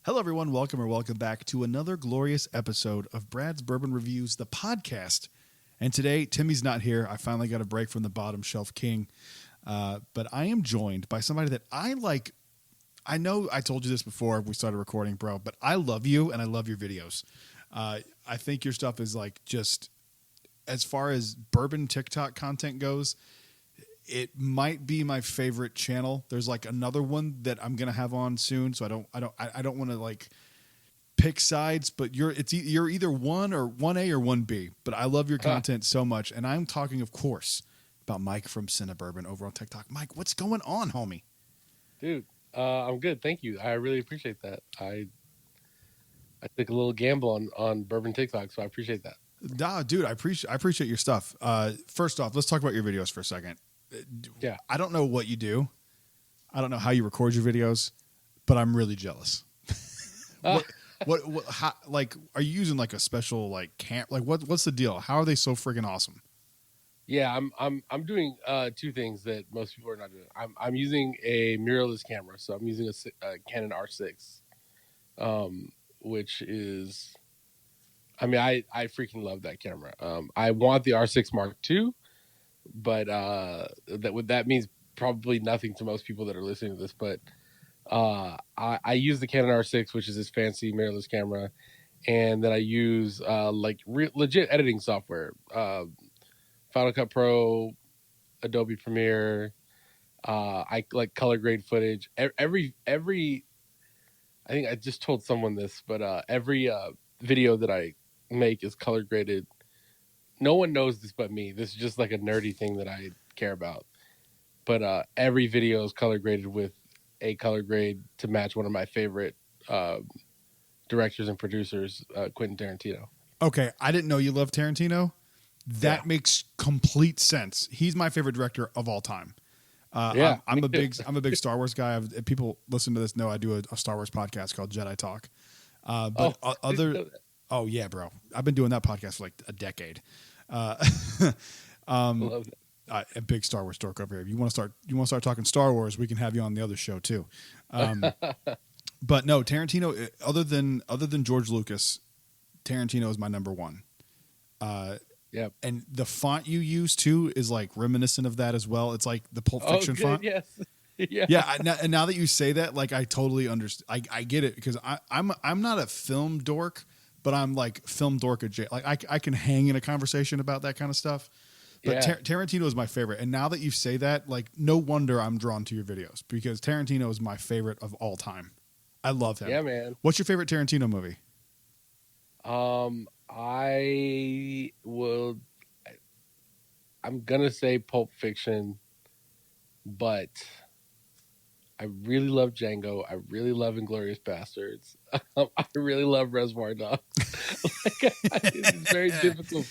Hello, everyone. Welcome back to another glorious episode of Brad's Bourbon Reviews, the podcast. And today, Timmy's not here. I finally got a break from the bottom shelf king. But I am joined by somebody that I like. I know I told you this before we started recording, bro, but I love you and I love your videos. I think your stuff is like just, as far as bourbon TikTok content goes, it might be my favorite channel. There's like another one that I'm gonna have on soon, so I don't want to like pick sides, but you're either one or 1A or 1B. But I love your content so much, and I'm talking, of course, about Mike from Cinebourbon over on TikTok. Mike, what's going on, homie? Dude, I'm good. Thank you. I really appreciate that. I took a little gamble on bourbon TikTok, so I appreciate that. Nah, dude, I appreciate your stuff. First off, let's talk about your videos for a second. Yeah. I don't know what you do. I don't know how you record your videos, but I'm really jealous. How, like, are you using like a special like what's the deal? How are they so freaking awesome? Yeah, I'm doing two things that most people are not doing. I'm using a mirrorless camera, so I'm using a Canon R6, which is, I mean, I freaking love that camera. I want the R6 Mark II, but that means probably nothing to most people that are listening to this. But I use the Canon R6, which is this fancy mirrorless camera, and then I use legit editing software, Final Cut Pro, Adobe Premiere. I like color grade footage. Every I think I just told someone this, but every video that I make is color graded. No one knows this but me. This is just like a nerdy thing that I care about. But every video is color graded with a color grade to match one of my favorite directors and producers, Quentin Tarantino. Okay, I didn't know you loved Tarantino. That makes complete sense. He's my favorite director of all time. I'm a big Star Wars guy. If people listen to this know I do a Star Wars podcast called Jedi Talk. Oh yeah, bro, I've been doing that podcast for like a decade. Love it. A big Star Wars dork over here. If you want to start talking Star Wars, we can have you on the other show too. But no, Tarantino. Other than George Lucas, Tarantino is my number one. Yeah, and the font you use too is like reminiscent of that as well. It's like the Pulp Fiction font. Yes, yeah, yeah. And now that you say that, like I totally understand. I get it because I'm not a film dork, but I'm like film dork adjacent. Like I can hang in a conversation about that kind of stuff. But Tarantino is my favorite. And now that you say that, like no wonder I'm drawn to your videos because Tarantino is my favorite of all time. I love him. Yeah, man. What's your favorite Tarantino movie? I'm gonna say Pulp Fiction, but I really love Django. I really love Inglourious Bastards. I really love Reservoir Dogs. It's very difficult.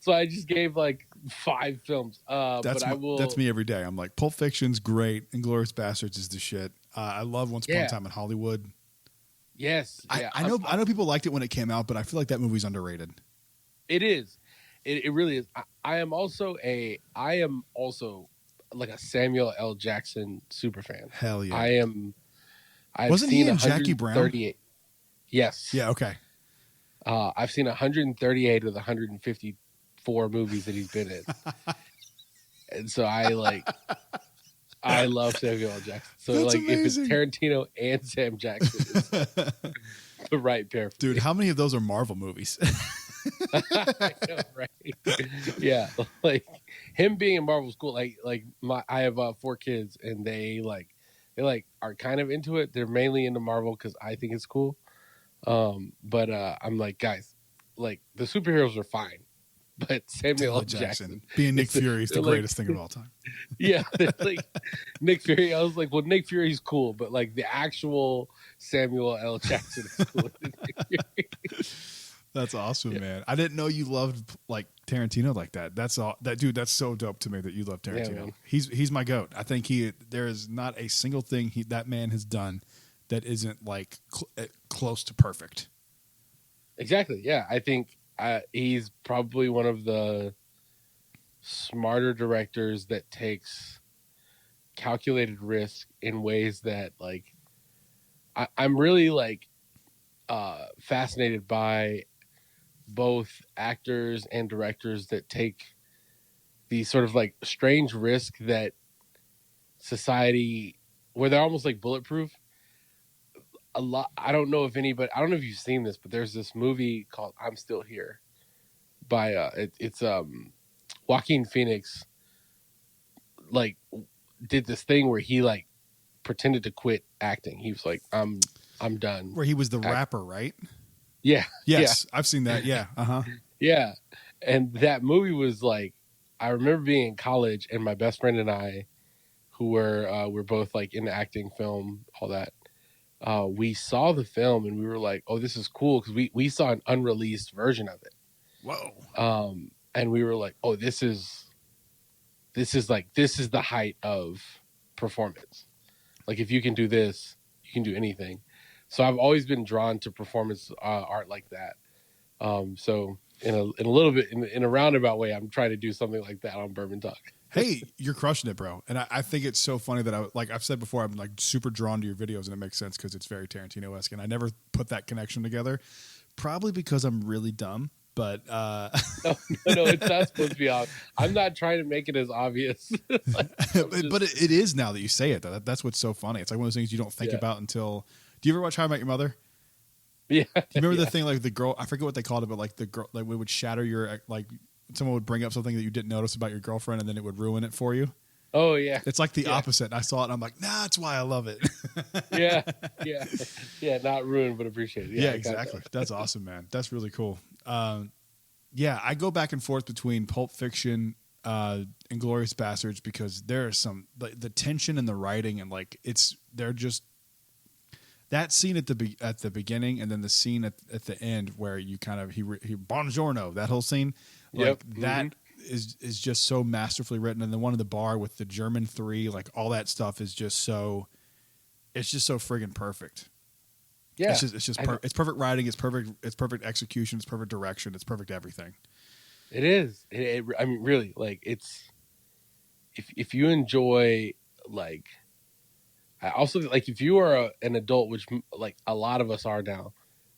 So I just gave like 5 films. That's me every day. I'm like, Pulp Fiction's great. Inglourious Bastards is the shit. I love Once Upon a Time in Hollywood. Yes. Yeah. I know people liked it when it came out, but I feel like that movie's underrated. It is. It really is. I am also like a Samuel L. Jackson super fan. Hell yeah. Wasn't he in Jackie Brown? Yes. Yeah. Okay. I've seen 138 of the 154 movies that he's been in, and so I love Samuel L. Jackson. So That's like, amazing. if it's Tarantino and Sam Jackson, it's the right pair. Dude, how many of those are Marvel movies? I know, right? Yeah, like him being in Marvel school. I have 4 kids, and they are kind of into it. They're mainly into Marvel because I think it's cool. But I'm like, guys, like the superheroes are fine, but Samuel L. Jackson being Nick Fury is the greatest thing of all time. Yeah, like Nick Fury. I was like, well, Nick Fury's cool, but like the actual Samuel L. Jackson is cool. That's awesome, man. I didn't know you loved like Tarantino like that. That's so dope to me that you love Tarantino. Yeah, he's my goat. I think there is not a single thing that man has done that isn't like close to perfect. Exactly. Yeah, I think he's probably one of the smarter directors that takes calculated risk in ways that like I'm really like fascinated by both actors and directors that take these sort of like strange risk that society, where they're almost like bulletproof. A lot. I don't know if anybody. I don't know if you've seen this, but there's this movie called "I'm Still Here" by it's Joaquin Phoenix. Like, did this thing where he like pretended to quit acting. He was like, I'm done. Where he was the rapper, right? Yeah. Yes, yeah. I've seen that. Yeah. Uh-huh. Yeah. And that movie was like, I remember being in college and my best friend and I, who we're both like into acting, film, all that. We saw the film and we were like, oh, this is cool. Cause we saw an unreleased version of it. Whoa. And we were like, oh, this is the height of performance. Like if you can do this, you can do anything. So I've always been drawn to performance art like that. So in a little bit, in a roundabout way, I'm trying to do something like that on Bourbon Talk. Hey, you're crushing it, bro. And I think it's so funny that like I've said before, I'm like super drawn to your videos, and it makes sense because it's very Tarantino-esque. And I never put that connection together, probably because I'm really dumb. But no, it's not supposed to be obvious. I'm not trying to make it as obvious. But it is now that you say it. That's what's so funny. It's like one of those things you don't think about until. Do you ever watch How I Met Your Mother? Yeah. Do you remember the thing like the girl? I forget what they called it, but like the girl, like it would shatter your like. Someone would bring up something that you didn't notice about your girlfriend, and then it would ruin it for you. Oh yeah, it's like the opposite. And I saw it, and I'm like, nah, that's why I love it. yeah. Not ruined, but appreciated. Yeah, exactly. That's awesome, man. That's really cool. Yeah, I go back and forth between Pulp Fiction and Inglourious Basterds because there are some the tension in the writing and like they're just that scene at the beginning and then the scene at the end where you kind of he Buongiorno, that whole scene, like that is just so masterfully written, and then one in the bar with the German 3, like all that stuff is just so friggin' perfect. Yeah, it's perfect writing. It's perfect execution. It's perfect direction. It's perfect everything. It is. I mean, really, like it's if you enjoy like, I also like if you are an adult, which like a lot of us are now,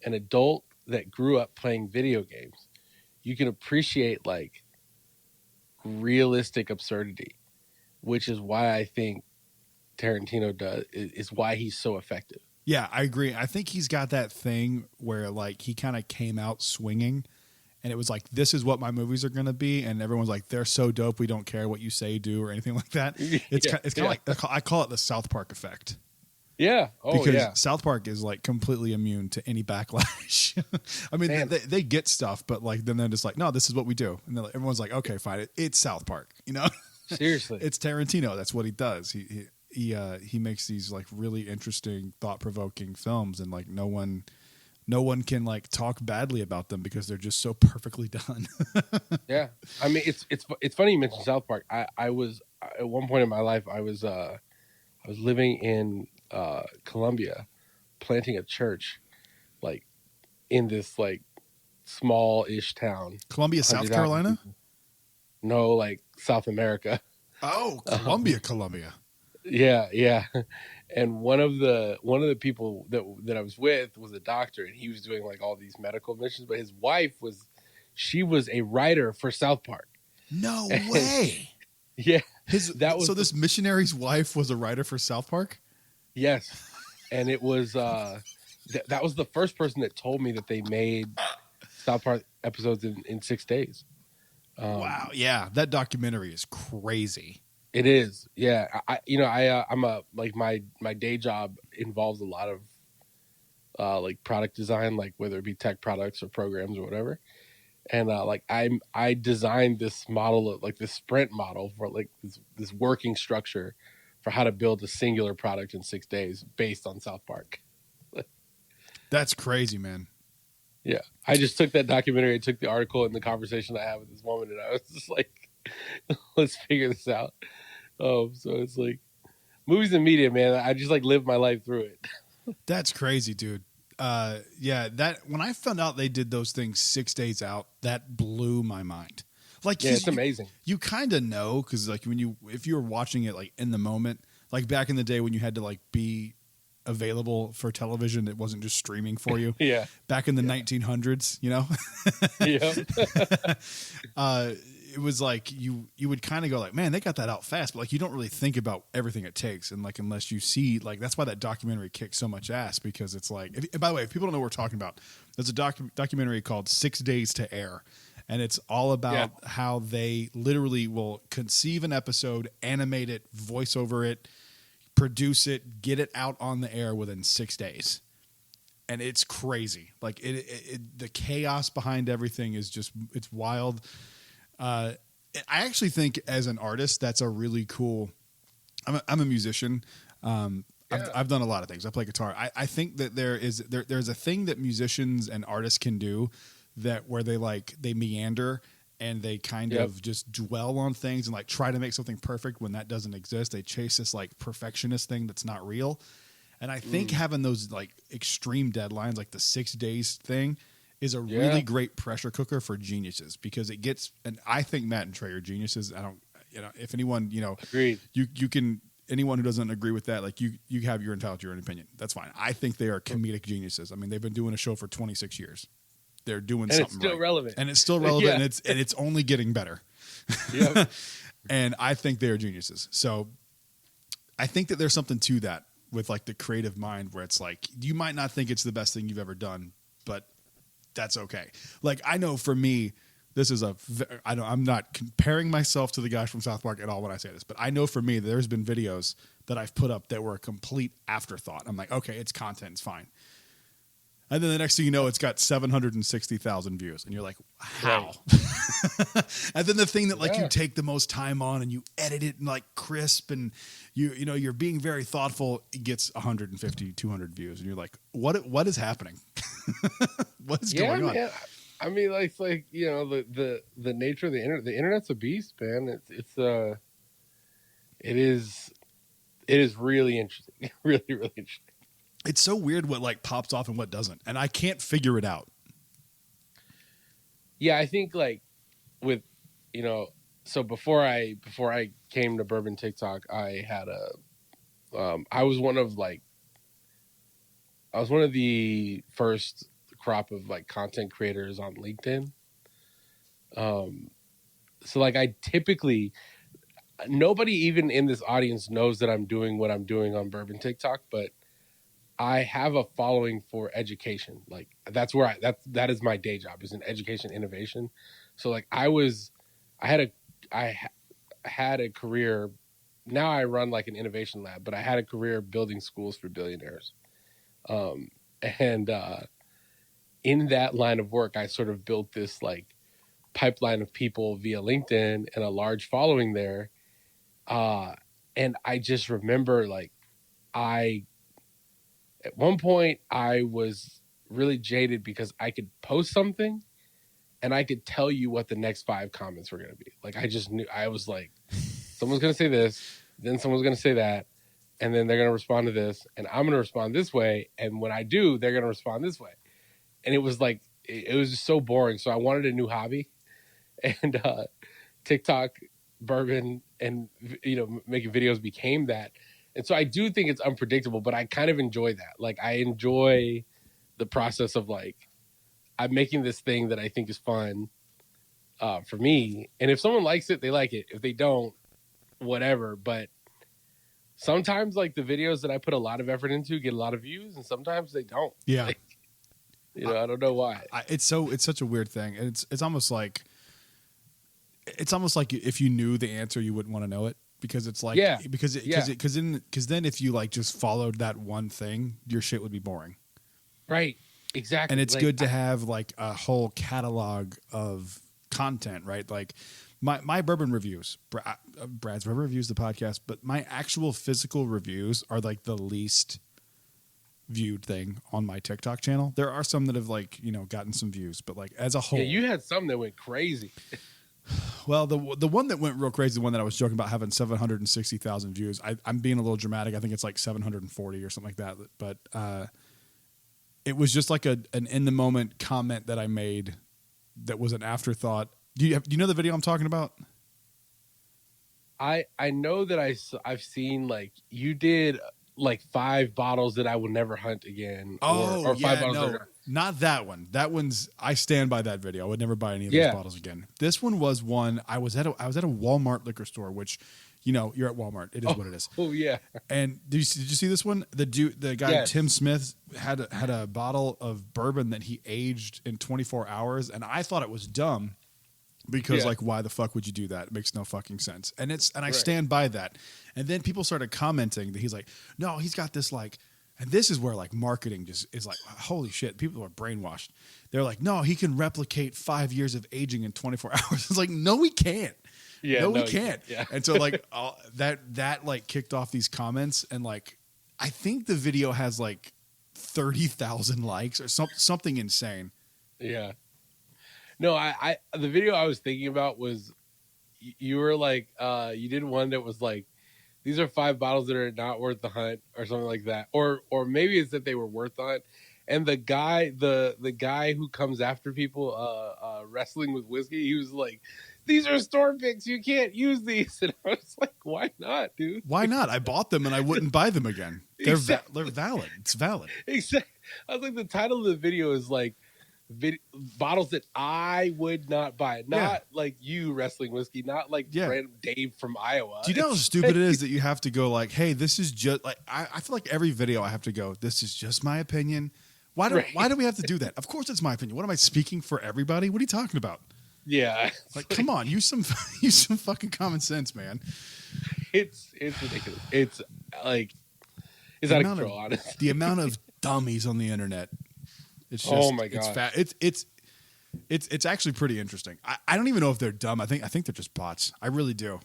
an adult that grew up playing video games, you can appreciate like realistic absurdity, which is why I think Tarantino is why he's so effective. Yeah, I agree. I think he's got that thing where like he kind of came out swinging and it was like, this is what my movies are going to be. And everyone's like, they're so dope. We don't care what you say, do, or anything like that. It's kind of like, I call it the South Park effect. Yeah. Oh, because yeah. South Park is like completely immune to any backlash. I mean, they get stuff, but like, then they're just like, no, this is what we do. And like, everyone's like, okay, fine. It's South Park, you know? Seriously. It's Tarantino. That's what he does. He makes these like really interesting, thought-provoking films, and like no one can like talk badly about them because they're just so perfectly done. Yeah, I mean it's funny you mentioned South Park. I was at one point in my life I was living in Colombia, planting a church, like in this like small-ish town. Columbia, South Carolina? No, like South America. Oh, Colombia. Yeah. And one of the people that I was with was a doctor, and he was doing like all these medical missions. But his wife was a writer for South Park. No way. Yeah, so this missionary's wife was a writer for South Park. Yes, and it was that was the first person that told me that they made South Park episodes in 6 days. Wow. Yeah, that documentary is crazy. It is, yeah. I'm like my day job involves a lot of like product design, like whether it be tech products or programs or whatever. And like I designed this model of like this sprint model for like this working structure for how to build a singular product in 6 days based on South Park. That's crazy, man. Yeah, I just took that documentary, I took the article and the conversation I had with this woman, and I was just like, let's figure this out. So it's like movies and media, man. I just like live my life through it. That's crazy, dude. Yeah, that when I found out they did those things 6 days out, that blew my mind. Like, yeah, it's amazing. You kind of know because like if you were watching it like in the moment, like back in the day when you had to like be available for television. It wasn't just streaming for you. Yeah. Back in the 1900s, you know? Yeah. It was like you would kind of go like, man, they got that out fast, but like you don't really think about everything it takes, and like unless you see, like that's why that documentary kicks so much ass, because it's like, and by the way, if people don't know what we're talking about, there's a documentary called 6 Days to Air, and it's all about how they literally will conceive an episode, animate it, voice over it, produce it, get it out on the air within 6 days. And it's crazy. Like the chaos behind everything is just, it's wild. I actually think as an artist, that's a really cool, I'm a musician. I've done a lot of things. I play guitar. I think that there's a thing that musicians and artists can do that where they meander and they kind of just dwell on things and like try to make something perfect when that doesn't exist. They chase this like perfectionist thing that's not real. And I think having those like extreme deadlines, like the 6 days thing, is a really great pressure cooker for geniuses, because it gets, and I think Matt and Trey are geniuses. I don't, if anyone, agreed. You can, anyone who doesn't agree with that, like you have, you're entitled to your own opinion. That's fine. I think they are comedic geniuses. I mean, they've been doing a show for 26 years. They're doing something it's still right. relevant. And it's still relevant, and it's only getting better. Yep. And I think they are geniuses. So I think that there's something to that with like the creative mind, where it's like, you might not think it's the best thing you've ever done, but that's okay. Like, I know for me, this is I'm not comparing myself to the guys from South Park at all when I say this, but I know for me, there's been videos that I've put up that were a complete afterthought. I'm like, okay, it's content, it's fine. And then the next thing you know, it's got 760,000 views. And you're like, how? Right. And then the thing that like you take the most time on and you edit it and like crisp and you're being very thoughtful, it gets 150, 200 views. And you're like, what is happening? What is going on? Man. I mean, like the nature of the internet. The internet's a beast, man. It is really interesting. Really, really interesting. It's so weird what like pops off and what doesn't, and I can't figure it out. Yeah, I think like with so before I came to Bourbon TikTok, I had I was one of the first crop of like content creators on LinkedIn. So like I typically, nobody even in this audience knows that I'm doing what I'm doing on Bourbon TikTok, but I have a following for education. Like that's where that is my day job, is in education innovation. So like I had a career. Now I run like an innovation lab, but I had a career building schools for billionaires. And in that line of work, I sort of built this like pipeline of people via LinkedIn and a large following there. And I just remember like at one point I was really jaded because I could post something and I could tell you what the next 5 comments were going to be. Like I just knew, I was like, someone's going to say this, then someone's going to say that, and then they're going to respond to this, and I'm going to respond this way, and when I do, they're going to respond this way. And it was like, it was just so boring. So I wanted a new hobby, and TikTok, Bourbon, and making videos became that. And so I do think it's unpredictable, but I kind of enjoy that. Like I enjoy the process of like, I'm making this thing that I think is fun for me. And if someone likes it, they like it. If they don't, whatever. But sometimes like the videos that I put a lot of effort into get a lot of views, and sometimes they don't. Yeah. Like, I don't know why. It's such a weird thing. And it's almost like if you knew the answer, you wouldn't want to know it. Because it's like, because then if you like just followed that one thing, your shit would be boring. Right. Exactly. And it's like, good to have like a whole catalog of content, right? Like my bourbon reviews, Brad's Bourbon Reviews, the podcast, but my actual physical reviews are like the least viewed thing on my TikTok channel. There are some that have like, gotten some views, but like as a whole. Yeah, you had some that went crazy. Well, the one that went real crazy, the one that I was joking about having 760,000 views, I'm being a little dramatic. I think it's like 740 or something like that. But it was just like an in-the-moment comment that I made that was an afterthought. Do you know the video I'm talking about? I know that I've seen like you did like 5 bottles that I will never hunt again, Oh or 5 yeah, bottles that no, are, not that one. That one's I stand by that video. I would never buy any of those yeah. bottles again. This one was one I was at a Walmart liquor store, which, you know, you're at Walmart. It is what it is. Oh yeah. And did you see this one? The guy Yes. Tim Smith had a bottle of bourbon that he aged in 24 hours, and I thought it was dumb because Yeah. like, why the fuck would you do that? It makes no fucking sense. And I Right. stand by that. And then people started commenting that he's like, no, he's got this like, and this is where like marketing just is like, holy shit, people are brainwashed. They're like, no, he can replicate 5 years of aging in 24 hours. It's like, no, he can't. Yeah, no, no, we you can't. Yeah. And so like that like kicked off these comments, and like I think the video has like 30,000 likes or something insane. Yeah. No, I the video I was thinking about was you were like you did one that was like, these are 5 bottles that are not worth the hunt or something like that, or maybe it's that they were worth the hunt. And the guy who comes after people wrestling with whiskey, he was like, these are store picks, you can't use these. And I was like, why not, dude? Why not? I bought them and I wouldn't buy them again. They're Exactly. they're valid. It's valid. Exactly. I was like, the title of the video is like, bottles that I would not buy, not like you wrestling whiskey, not like random Dave from Iowa. Do you know how stupid it is that you have to go like, hey, this is just like, I feel like every video I have to go, this is just my opinion. Why do we have to do that? Of course it's my opinion. What am I speaking for everybody? What are you talking about? Yeah. Like, come on, use some fucking common sense, man. It's ridiculous. It's like, it's out of control, honestly. The amount of dummies on the internet. It's just, oh my god, it's actually pretty interesting. I don't even know if they're dumb. I think they're just bots. I really do.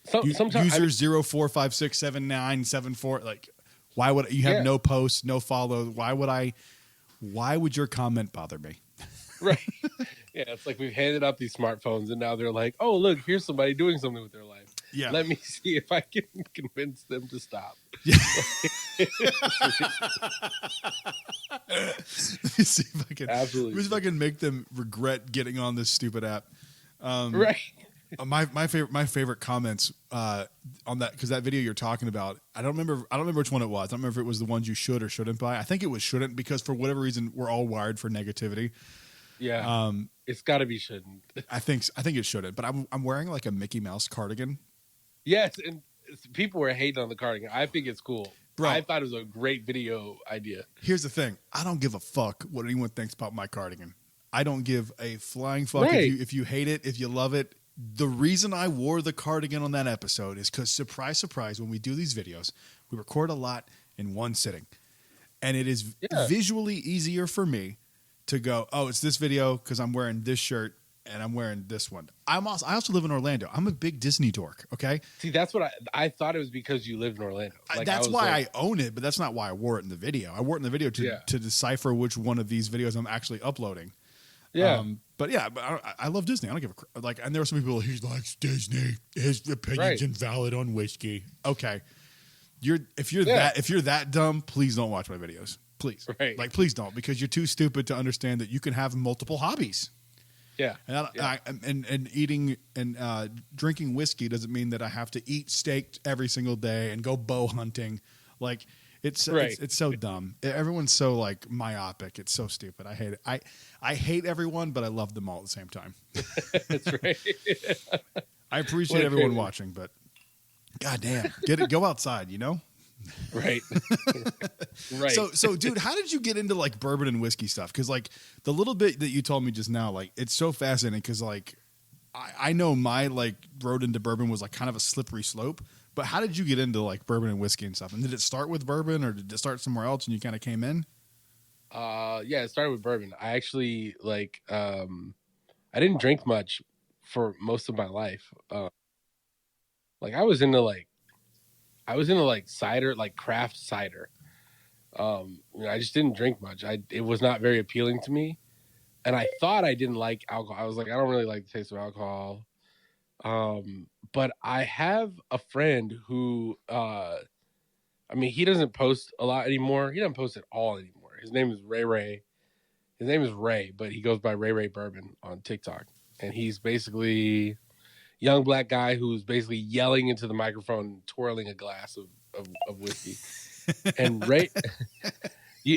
Sometimes user 04567974. Like, why would you have no posts, no follow? Why would your comment bother me? Right. Yeah, it's like we've handed out these smartphones, and now they're like, oh look, here's somebody doing something with their life. Yeah. Let me see if I can convince them to stop. Yeah. Let me see if I can. Absolutely. Let me see if I can make them regret getting on this stupid app. Right. My favorite comments on that, because that video you're talking about, I don't remember which one it was. I don't remember if it was the ones you should or shouldn't buy. I think it was shouldn't, because for whatever reason we're all wired for negativity. Yeah. It's got to be shouldn't. I think it shouldn't. But I'm wearing like a Mickey Mouse cardigan. Yes, and people were hating on the cardigan. I think it's cool. Bro, I thought it was a great video idea. Here's the thing. I don't give a fuck what anyone thinks about my cardigan. I don't give a flying fuck if you hate it, if you love it. The reason I wore the cardigan on that episode is because, surprise, surprise, when we do these videos, we record a lot in one sitting. And it is visually easier for me to go, oh, it's this video because I'm wearing this shirt and I'm wearing this one. I also live in Orlando. I'm a big Disney dork, okay? See, that's what I thought it was because you lived in Orlando. Like, that's why I own it, but that's not why I wore it in the video. I wore it in the video to decipher which one of these videos I'm actually uploading. Yeah. But I love Disney. I don't give a like. And there are some people he likes Disney. His opinion's invalid on whiskey. Okay, if you're that dumb, please don't watch my videos. Please, like, please don't, because you're too stupid to understand that you can have multiple hobbies. Yeah. And eating and drinking whiskey doesn't mean that I have to eat steak every single day and go bow hunting. Like, it's so dumb. Everyone's so like myopic. It's so stupid. I hate it. I hate everyone, but I love them all at the same time. That's right. I appreciate everyone watching, but goddamn, go outside, you know? Right. Right. So dude, how did you get into like bourbon and whiskey stuff? Because like the little bit that you told me just now, like, it's so fascinating, because like I know my like road into bourbon was like kind of a slippery slope. But how did you get into like bourbon and whiskey and stuff? And did it start with bourbon, or did it start somewhere else and you kind of came in? Yeah, it started with bourbon. I actually like I didn't drink much for most of my life. Like I was into cider, like craft cider. I just didn't drink much. It was not very appealing to me. And I thought I didn't like alcohol. I was like, I don't really like the taste of alcohol. But I have a friend who, he doesn't post a lot anymore. He doesn't post at all anymore. His name is Ray. His name is Ray, but he goes by Ray Bourbon on TikTok. And he's basically a young black guy who's basically yelling into the microphone, twirling a glass of whiskey. And Ray,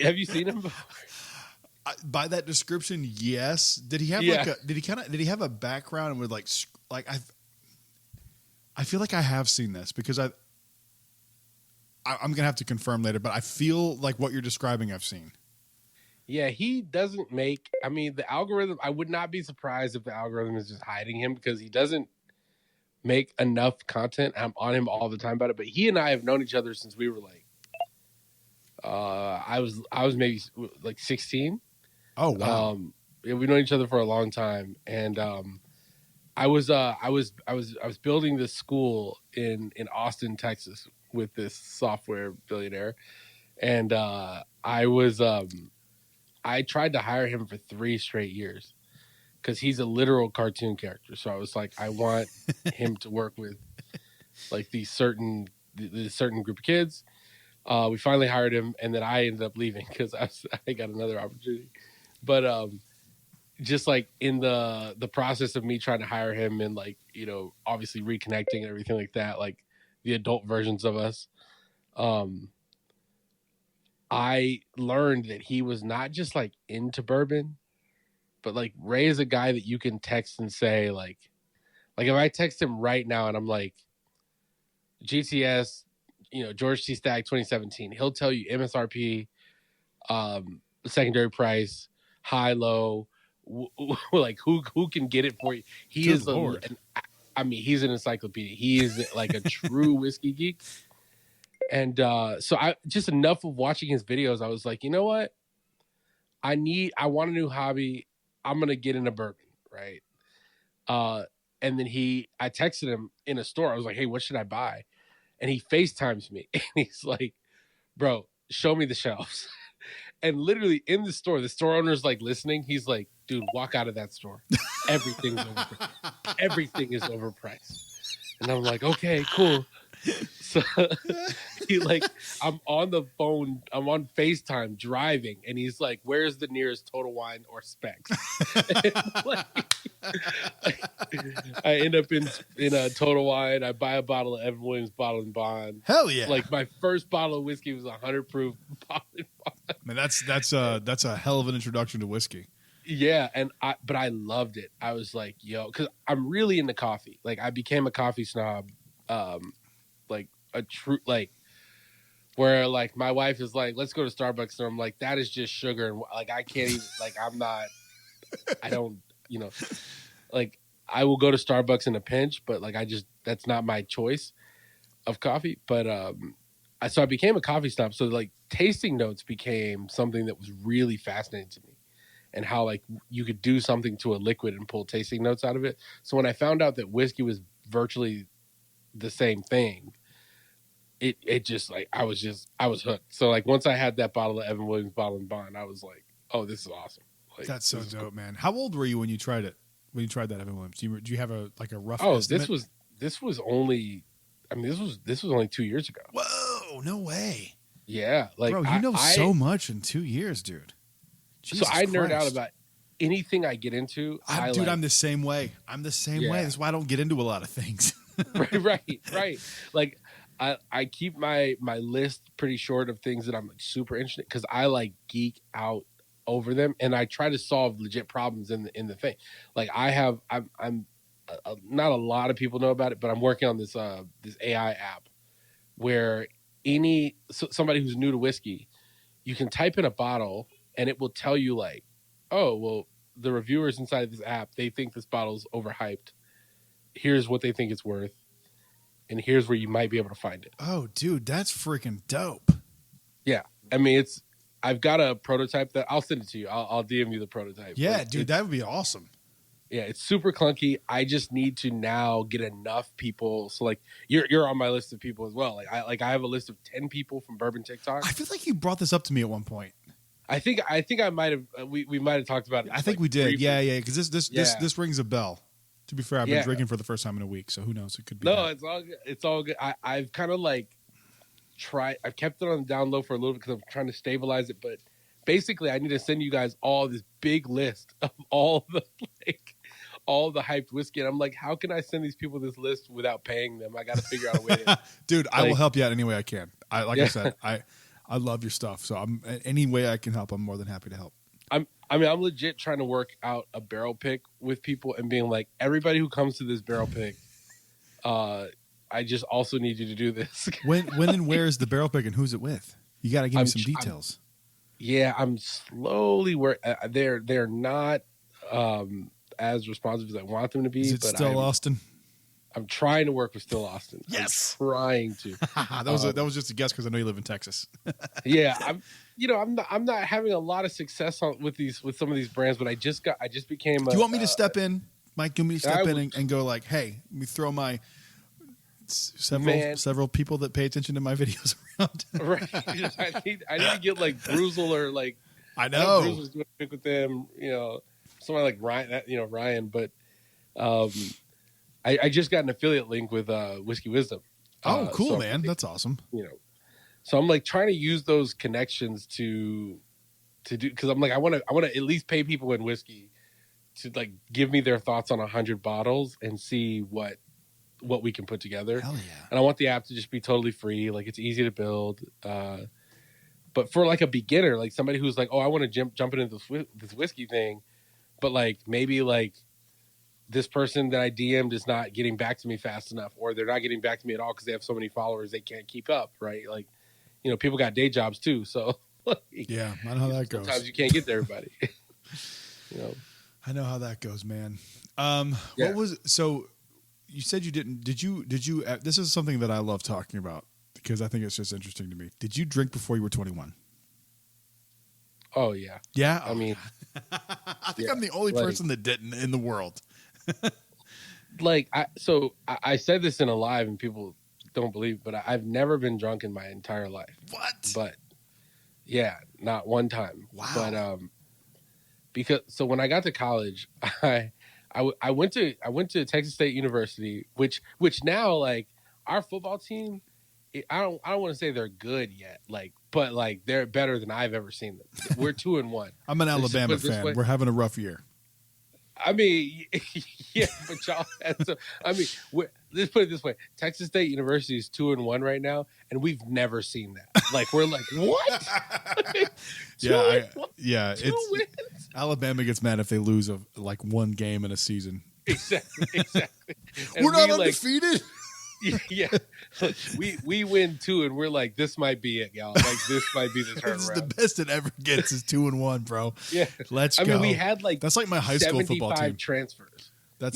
have you seen him before? By that description, yes. Did he have Yeah. did he have a background and would I feel like I have seen this because I'm gonna have to confirm later, but I feel like what you're describing I've seen. Yeah, he doesn't make. I mean, the algorithm. I would not be surprised if the algorithm is just hiding him because he doesn't make enough content. I'm on him all the time about it. But he and I have known each other since we were like, I was maybe like 16. Oh wow! Yeah, we've known each other for a long time, and I was building this school in Austin, Texas, with this software billionaire, and I tried to hire him for 3 straight years because he's a literal cartoon character. So I was like, I want him to work with like this certain group of kids. We finally hired him, and then I ended up leaving because I got another opportunity. But just like in the process of me trying to hire him and like, you know, obviously reconnecting and everything like that, like the adult versions of us, I learned that he was not just like into bourbon, but like Ray is a guy that you can text and say like if I text him right now and I'm like GTS, you know, George T. Stagg 2017, he'll tell you MSRP, secondary price, high, low, like who can get it for you. He Good is Lord. I mean, he's an encyclopedia. He is like a true whiskey geek. And so I just enough of watching his videos, I was like, you know what? I want a new hobby. I'm gonna get into bourbon, right? And then I texted him in a store. I was like, hey, what should I buy? And he FaceTimes me and he's like, bro, show me the shelves. And literally in the store owner's like listening. He's like, dude, walk out of that store. Everything's overpriced. Everything is overpriced. And I'm like, okay, cool. So I'm on the phone, I'm on FaceTime driving, and he's like, where's the nearest Total Wine or Specs? I end up in a Total Wine. I buy a bottle of Evan Williams Bottle and Bond. Hell yeah! Like my first bottle of whiskey was 100 proof bottle and bond. Man, that's a hell of an introduction to whiskey. Yeah, but I loved it. I was like, yo, because I'm really into coffee. Like I became a coffee snob, like a true like where like my wife is like, let's go to Starbucks, and I'm like, that is just sugar, and like I can't even like I don't, you know, like I will go to Starbucks in a pinch, but like that's not my choice of coffee. But so I became a coffee snob. So like tasting notes became something that was really fascinating to me, and how like you could do something to a liquid and pull tasting notes out of it. So when I found out that whiskey was virtually the same thing, it just like I was hooked. So like once I had that bottle of Evan Williams Bottle and Bond, I was like, oh, this is awesome. Like, that's so dope, cool. Man. How old were you when you tried it? When you tried that Evan Williams, do you have a rough? Oh, estimate? this was only, I mean, this was only 2 years ago. Whoa, no way. Yeah, like bro, you know so much in 2 years, dude. Jesus so I Christ. nerd out about anything I get into. Dude, I'm the same way. I'm the same way. That's why I don't get into a lot of things. right. Like I keep my list pretty short of things that I'm like super interested because I like geek out over them, and I try to solve legit problems in the thing. Like I'm not a lot of people know about it, but I'm working on this this AI app where somebody who's new to whiskey, you can type in a bottle and it will tell you like, oh well, the reviewers inside of this app, they think this bottle's overhyped. Here's what they think it's worth, and here's where you might be able to find it. Oh, dude, that's freaking dope. Yeah, I mean, I've got a prototype that I'll send it to you. I'll DM you the prototype. Yeah, like, dude, that would be awesome. Yeah, it's super clunky. I just need to now get enough people. So like you're on my list of people as well. Like I have a list of 10 people from Bourbon TikTok. I feel like you brought this up to me at one point. I think I might have we might have talked about it. I think we did. Briefly. Yeah, because this rings a bell. To be fair, I've been drinking for the first time in a week, so who knows? It could be. No, it's all good. It's all good. I've kind of like I've kept it on the down low for a little bit because I'm trying to stabilize it. But basically, I need to send you guys all this big list of all the all the hyped whiskey, and I'm like, how can I send these people this list without paying them? I got to figure out a way to. Dude, I will help you out any way I can. I Yeah. said, I love your stuff, so I'm any way I can help. I'm more than happy to help. I'm legit trying to work out a barrel pick with people and being like, everybody who comes to this barrel pick, I just also need you to do this. When and where is the barrel pick and who's it with? You got to give me some details. I'm slowly they're not as responsive as I want them to be. Is it but still Austin? I'm trying to work with Still Austin. Yes, I'm trying to. that was just a guess because I know you live in Texas. Yeah, I'm not having a lot of success with some of these brands, but I just became. Do you want me to step in, Mike? Do you want me to step in and go like, hey, let me throw my several people that pay attention to my videos around. Right. I need to get like Bruzel or like I know Bruzel's doing a pick with them. Someone like Ryan. But I just got an affiliate link with Whiskey Wisdom. Oh, cool, so man! That's awesome. So I'm like trying to use those connections to do, because I'm like I want to at least pay people in whiskey to like give me their thoughts on 100 bottles and see what we can put together. Hell yeah. And I want the app to just be totally free. Like, it's easy to build. But for like a beginner, like somebody who's like, oh, I want to jump into this whiskey thing, but like maybe like this person that I DM'd is not getting back to me fast enough, or they're not getting back to me at all because they have so many followers they can't keep up, right? Like, people got day jobs too, so like, yeah, I know how that goes. Sometimes you can't get to everybody. I know how that goes, man. Yeah. So you said you didn't. Did you? This is something that I love talking about because I think it's just interesting to me. Did you drink before you were 21? Oh yeah. Yeah. I mean, I think I'm the only person that didn't in the world. I said this in a live and people don't believe, but I've never been drunk in my entire life. What? But yeah, not one time. Wow. But when I got to college, I went to Texas State University, which now like our football team, I don't want to say they're good yet, but they're better than I've ever seen them. We're 2-1. I'm an Alabama fan. We're having a rough year. I mean, yeah, but y'all. Let's put it this way: Texas State University is 2-1 right now, and we've never seen that. Like, we're like, what? Two wins? Alabama gets mad if they lose one game in a season. Exactly. We're not undefeated. Yeah, we win 2, and we're like, this might be it, y'all. Like, this might be the turnaround. This is the best it ever gets is 2-1, bro. Yeah, let's go. I mean, we had that's like my high school football team. Transfers. That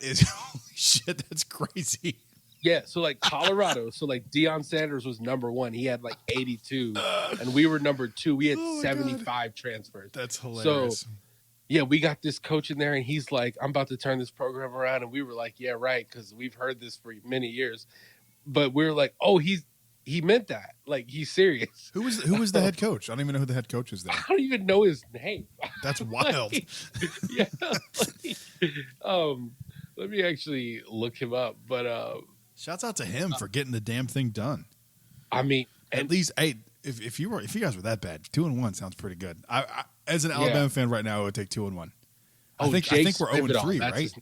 is holy shit. That's crazy. Yeah, so like Colorado, so like Deion Sanders was number 1. He had like 82, and we were number 2. We had 75 transfers. That's hilarious. So, yeah, we got this coach in there, and he's like, I'm about to turn this program around. And we were like, yeah, right, because we've heard this for many years. But we were like, oh, he meant that. Like, he's serious. Who was the head coach? I don't even know who the head coach is there. I don't even know his name. That's wild. Yeah. Let me actually look him up. But shouts out to him for getting the damn thing done. I mean, at least, hey, if you guys were that bad, 2-1 sounds pretty good. I as an Alabama fan right now, it would take 2-1. I think we're 0-3, right?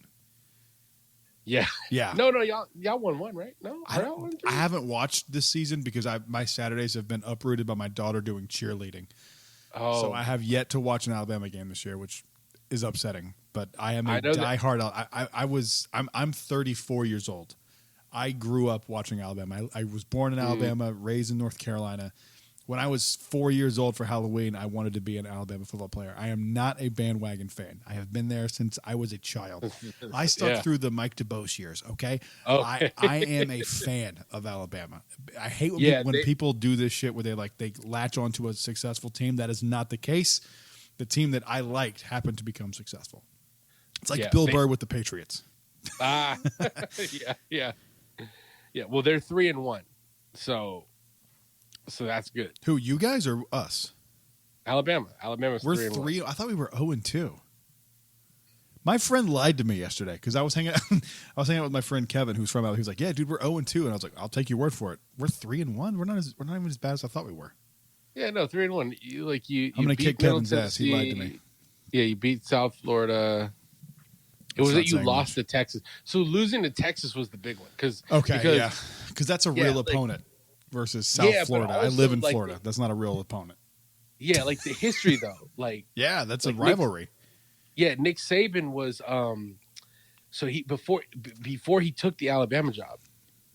Yeah. No, y'all won 1, right? No, I haven't watched this season because my Saturdays have been uprooted by my daughter doing cheerleading. Oh, so I have yet to watch an Alabama game this year, which is upsetting. But I am a diehard. I'm 34 years old. I grew up watching Alabama. I was born in Alabama, raised in North Carolina. When I was 4 years old for Halloween, I wanted to be an Alabama football player. I am not a bandwagon fan. I have been there since I was a child. I stuck through the Mike DeBose years, okay? I am a fan of Alabama. I hate when people do this shit where they latch onto a successful team. That is not the case. The team that I liked happened to become successful. It's like Bill Burr with the Patriots. Yeah. Well, they're 3-1, so that's good. Who, you guys or us? Alabama's we're 3-1. I thought we were 0-2. My friend lied to me yesterday because I was hanging out with my friend Kevin, who's from Alabama. He was like, "Yeah, dude, we're 0-2," and I was like, "I'll take your word for it. We're 3-1. We're not even as bad as I thought we were." Yeah, no, 3-1. I'm gonna kick Kevin's ass. He lied to me. Yeah, you beat South Florida. It That's was that not you saying lost much. to Texas. So losing to Texas was the big one because Okay, yeah, because that's a real like opponent versus South yeah, but Florida. I live also in like Florida. That's not a real opponent. like the history though, Yeah, that's a like Nick rivalry. Nick Saban was so he before he took the Alabama job,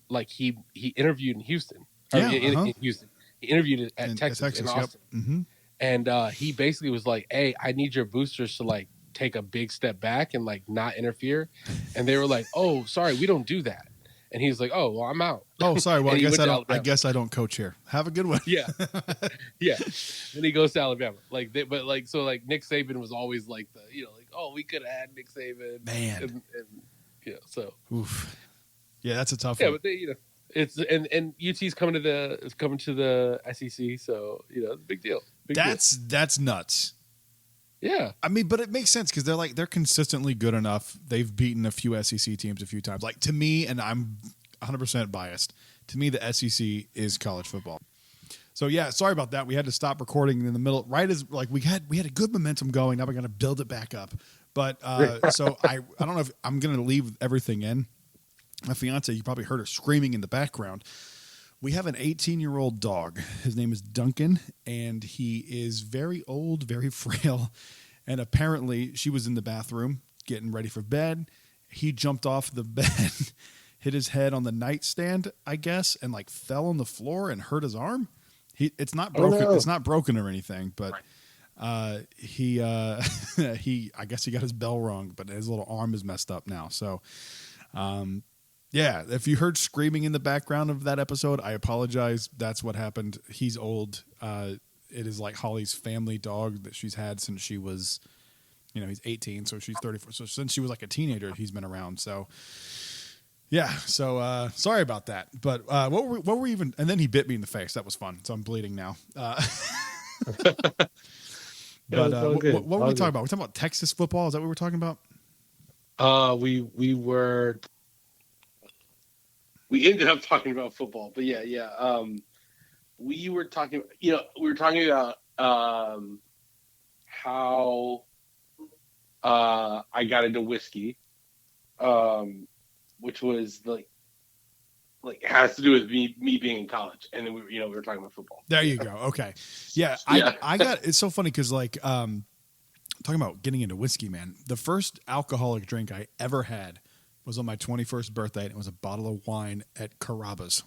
like he interviewed in Houston or Yeah, uh huh. in Houston. He interviewed at In Texas in Texas, yep. Austin. Mm-hmm. And he basically was like, "Hey, I need your boosters to like take a big step back and like not interfere." And they were like, "Oh, sorry, we don't do that." And he's like, "Oh, well, I'm out." Oh, sorry. Well, And I he guess went I to don't. I Alabama. guess I don't coach here. Have a good one. Yeah, yeah. Then he goes to Alabama. But like so, like Nick Saban was always like the like, oh, we could have had Nick Saban, Man. and so Oof. Yeah, that's a tough yeah, one. but they it's and UT's coming to the SEC, so big deal. Big deal. That's nuts. Yeah. I mean, but it makes sense because they're consistently good enough. They've beaten a few SEC teams a few times. Like to me, and I'm 100% biased. To me, the SEC is college football. So yeah, sorry about that. We had to stop recording in the middle, right as like we had a good momentum going. Now we're gonna build it back up. But so I don't know if I'm gonna leave everything in. My fiance, you probably heard her screaming in the background. We have an 18-year-old dog. His name is Duncan, and he is very old, very frail. And apparently, she was in the bathroom getting ready for bed. He jumped off the bed, hit his head on the nightstand, I guess, and like fell on the floor and hurt his arm. It's not broken. Oh, no. It's not broken or anything, but he I guess he got his bell rung, but his little arm is messed up now. So. Yeah, if you heard screaming in the background of that episode, I apologize. That's what happened. He's old. It is like Holly's family dog that she's had since she was, he's 18, so she's 34. So since she was like a teenager, he's been around. So, yeah. So sorry about that. But what were we even? And then he bit me in the face. That was fun. So I'm bleeding now. But what were we talking about? We're talking about Texas football. Is that what we're talking about? We ended up talking about football, but yeah. We were talking, about how I got into whiskey, which was like has to do with me being in college, and then we were talking about football. There you go. Okay, yeah. I got. It's so funny because like talking about getting into whiskey, man. The first alcoholic drink I ever had was on my 21st birthday, and it was a bottle of wine at Carrabba's.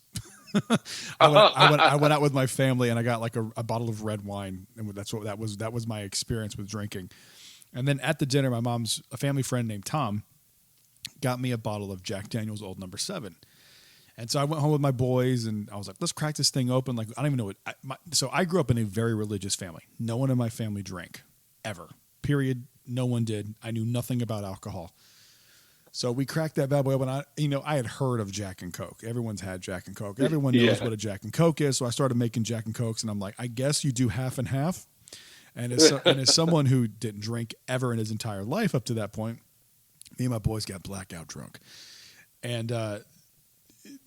I went out with my family, and I got like a bottle of red wine, and that was my experience with drinking. And then at the dinner, a family friend named Tom got me a bottle of Jack Daniel's Old Number 7. And so I went home with my boys, and I was like, let's crack this thing open. Like, I don't even know so I grew up in a very religious family. No one in my family drank, ever. Period. No one did. I knew nothing about alcohol. So we cracked that bad boy open. I had heard of Jack and Coke. Everyone's had Jack and Coke. Everyone knows what a Jack and Coke is. So I started making Jack and Cokes, and I'm like, I guess you do half and half. And as someone who didn't drink ever in his entire life up to that point, me and my boys got blackout drunk. And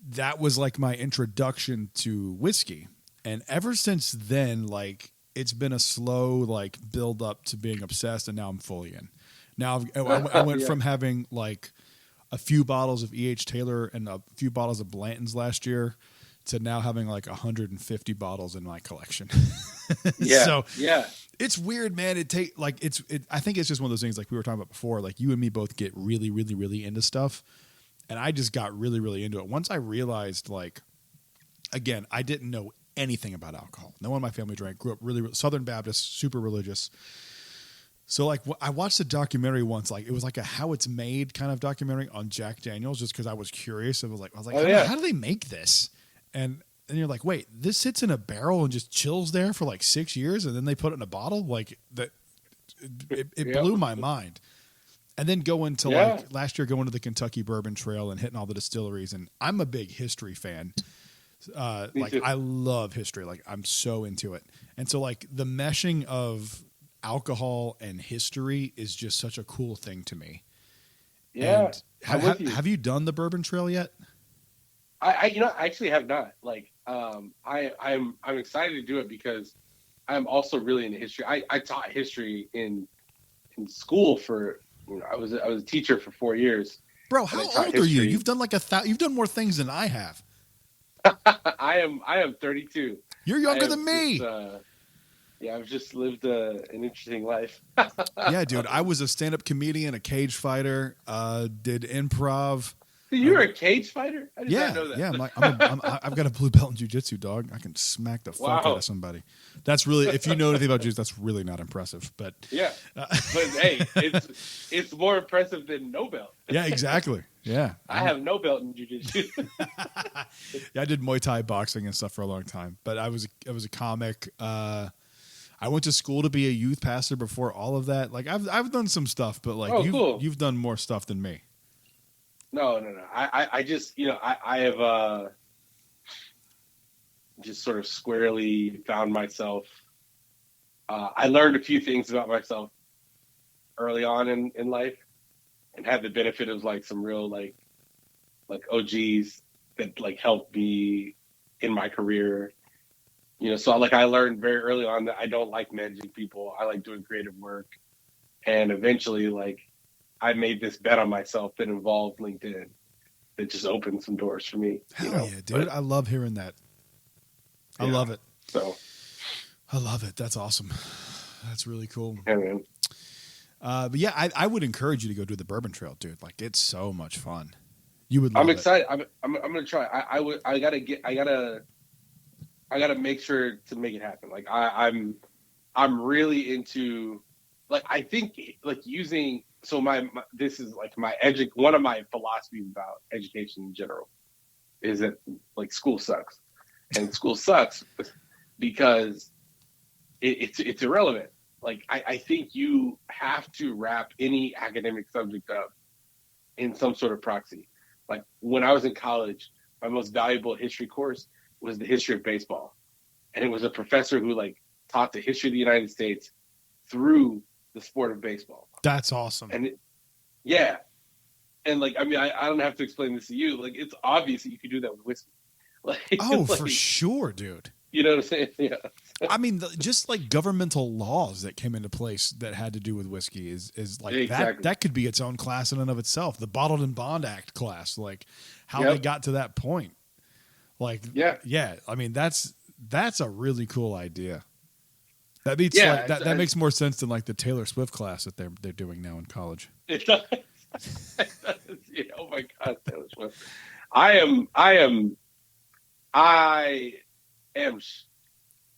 that was like my introduction to whiskey. And ever since then, like, it's been a slow like build up to being obsessed, and now I'm fully in. Now I went from having like a few bottles of E.H. Taylor and a few bottles of Blanton's last year to now having like 150 bottles in my collection. So it's weird, man. I think it's just one of those things like we were talking about before. Like you and me both get really, really, really into stuff, and I just got really, really into it once I realized like, again, I didn't know anything about alcohol. No one in my family drank. Grew up really Southern Baptist, super religious. So like I watched a documentary once, like it was like a how it's made kind of documentary on Jack Daniel's, just because I was curious. I was like, how do they make this? And you're like, wait, this sits in a barrel and just chills there for like 6 years, and then they put it in a bottle. Like that, it blew my mind. And then going to like last year, going to the Kentucky Bourbon Trail and hitting all the distilleries, and I'm a big history fan. Like too. I love history. Like I'm so into it, and so like the meshing of alcohol and history is just such a cool thing to me. Yeah. And have you done the Bourbon Trail yet? I actually have not. Like, I'm excited to do it because I'm also really into history. I taught history in school for I was a teacher for 4 years. Bro, how old are you? You've done like you've done more things than I have. I am 32. You're younger than me. Yeah, I've just lived an interesting life. Yeah, dude. I was a stand-up comedian, a cage fighter, did improv. You're a cage fighter? I did not know that. Yeah, I've got a blue belt in jiu-jitsu, dog. I can smack the fuck out of somebody. That's really, if you know anything about jiu-jitsu, that's really not impressive. But yeah, but hey, it's more impressive than no belt. Yeah, exactly. Yeah, I have no belt in jiu-jitsu. Yeah, I did Muay Thai boxing and stuff for a long time, but I was a comic. I went to school to be a youth pastor before all of that. Like I've done some stuff, but like you've done more stuff than me. No. I just, I have just sort of squarely found myself. I learned a few things about myself early on in life, and had the benefit of like some real like OGs that like helped me in my career. So like I learned very early on that I don't like managing people. I like doing creative work, and eventually like I made this bet on myself that involved LinkedIn that just opened some doors for me. Hell yeah, dude. I love hearing that. I love it. So I love it. That's awesome. That's really cool. Yeah, man. But yeah, I would encourage you to go do the Bourbon Trail, dude. Like it's so much fun. You would love I'm excited. I'm gonna try. I gotta make sure to make it happen. Like I'm really into, like, I think like using, so my this is like one of my philosophies about education in general is that like school sucks, and school sucks because it's irrelevant. Like I think you have to wrap any academic subject up in some sort of proxy. Like when I was in college, my most valuable history course was the history of baseball. And it was a professor who like taught the history of the United States through the sport of baseball. That's awesome. And yeah. And like, I mean, I don't have to explain this to you. Like, it's obvious that you could do that with whiskey. Like, for sure, dude. You know what I'm saying? Yeah. I mean, just like governmental laws that came into place that had to do with whiskey is like exactly. that could be its own class in and of itself. The Bottled and Bond Act class, like how they got to that point. Like, yeah. I mean, that's a really cool idea. That beats that makes more sense than like the Taylor Swift class that they're doing now in college. It does. Oh my God, Taylor Swift. I am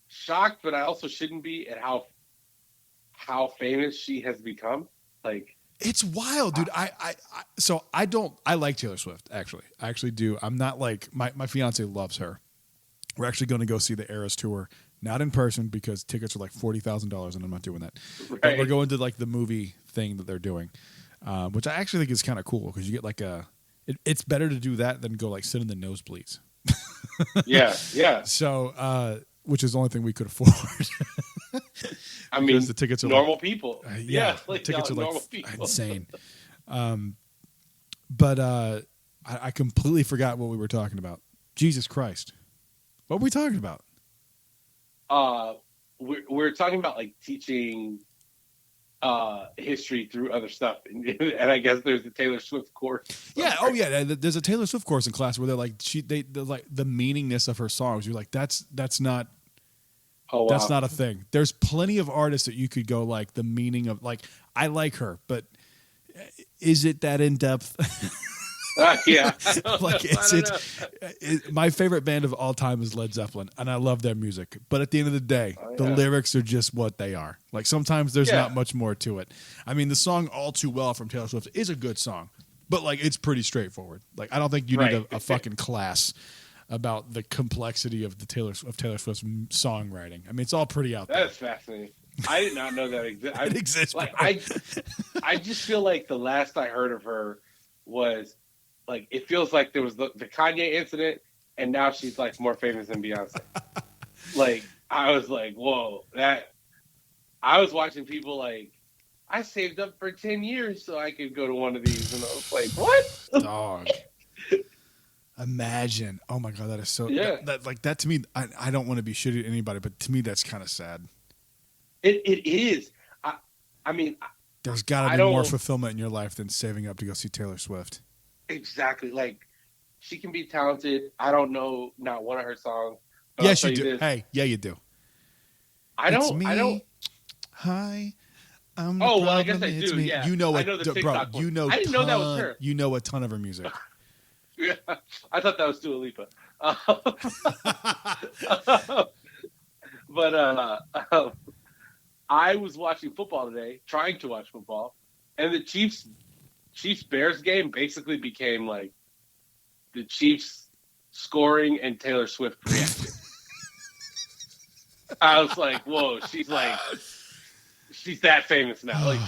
shocked, but I also shouldn't be at how famous she has become. Like, it's wild, dude. I like Taylor Swift, actually. I actually do. I'm not like, my fiance loves her. We're actually going to go see the Eras tour, not in person because tickets are like $40,000 and I'm not doing that. Right. But we're going to like the movie thing that they're doing, which I actually think is kind of cool because you get like it's better to do that than go like sit in the nosebleeds. Yeah. So, which is the only thing we could afford. I mean, the tickets are normal like, people. Like, tickets are like people. Insane. But I completely forgot what we were talking about. Jesus Christ. What were we talking about? We're talking about like teaching history through other stuff, and I guess there's the Taylor Swift course. Yeah. Oh yeah. There's a Taylor Swift course in class where they're like they're like the meaningness of her songs. You're like that's not. Oh, wow. That's not a thing. There's plenty of artists that you could go like the meaning of, like, I like her, but is it that in depth? Yeah. Like my favorite band of all time is Led Zeppelin, and I love their music. But at the end of the day, the lyrics are just what they are. Like sometimes there's not much more to it. I mean, the song "All Too Well" from Taylor Swift is a good song, but like it's pretty straightforward. Like I don't think you need a fucking class about the complexity of Taylor Swift's songwriting. I mean, it's all pretty out there. That's fascinating. I did not know that exists. It exists. Like I just feel like the last I heard of her was like, it feels like there was the Kanye incident, and now she's like more famous than Beyonce. Like I was like, whoa, I was watching people like, I saved up for 10 years so I could go to one of these, and I was like, what? Dog. Imagine. Oh my God, that is so that to me, I don't want to be shitty to anybody, but to me that's kind of sad. It is. I mean, There's got to be more fulfillment in your life than saving up to go see Taylor Swift. Exactly. Like, she can be talented. I don't know not one of her songs. Yes, you do. Hey, yeah, you do. I don't. Hi. I'm oh, well, I guess I do. Me. Yeah. You know I what, know the TikTok bro, you know, I didn't know that was her. You know a ton of her music. Yeah, I thought that was Dua Lipa. But I was watching football today, trying to watch football, and the Chiefs Bears game basically became like the Chiefs scoring and Taylor Swift reacting. I was like, whoa, she's that famous now. Like,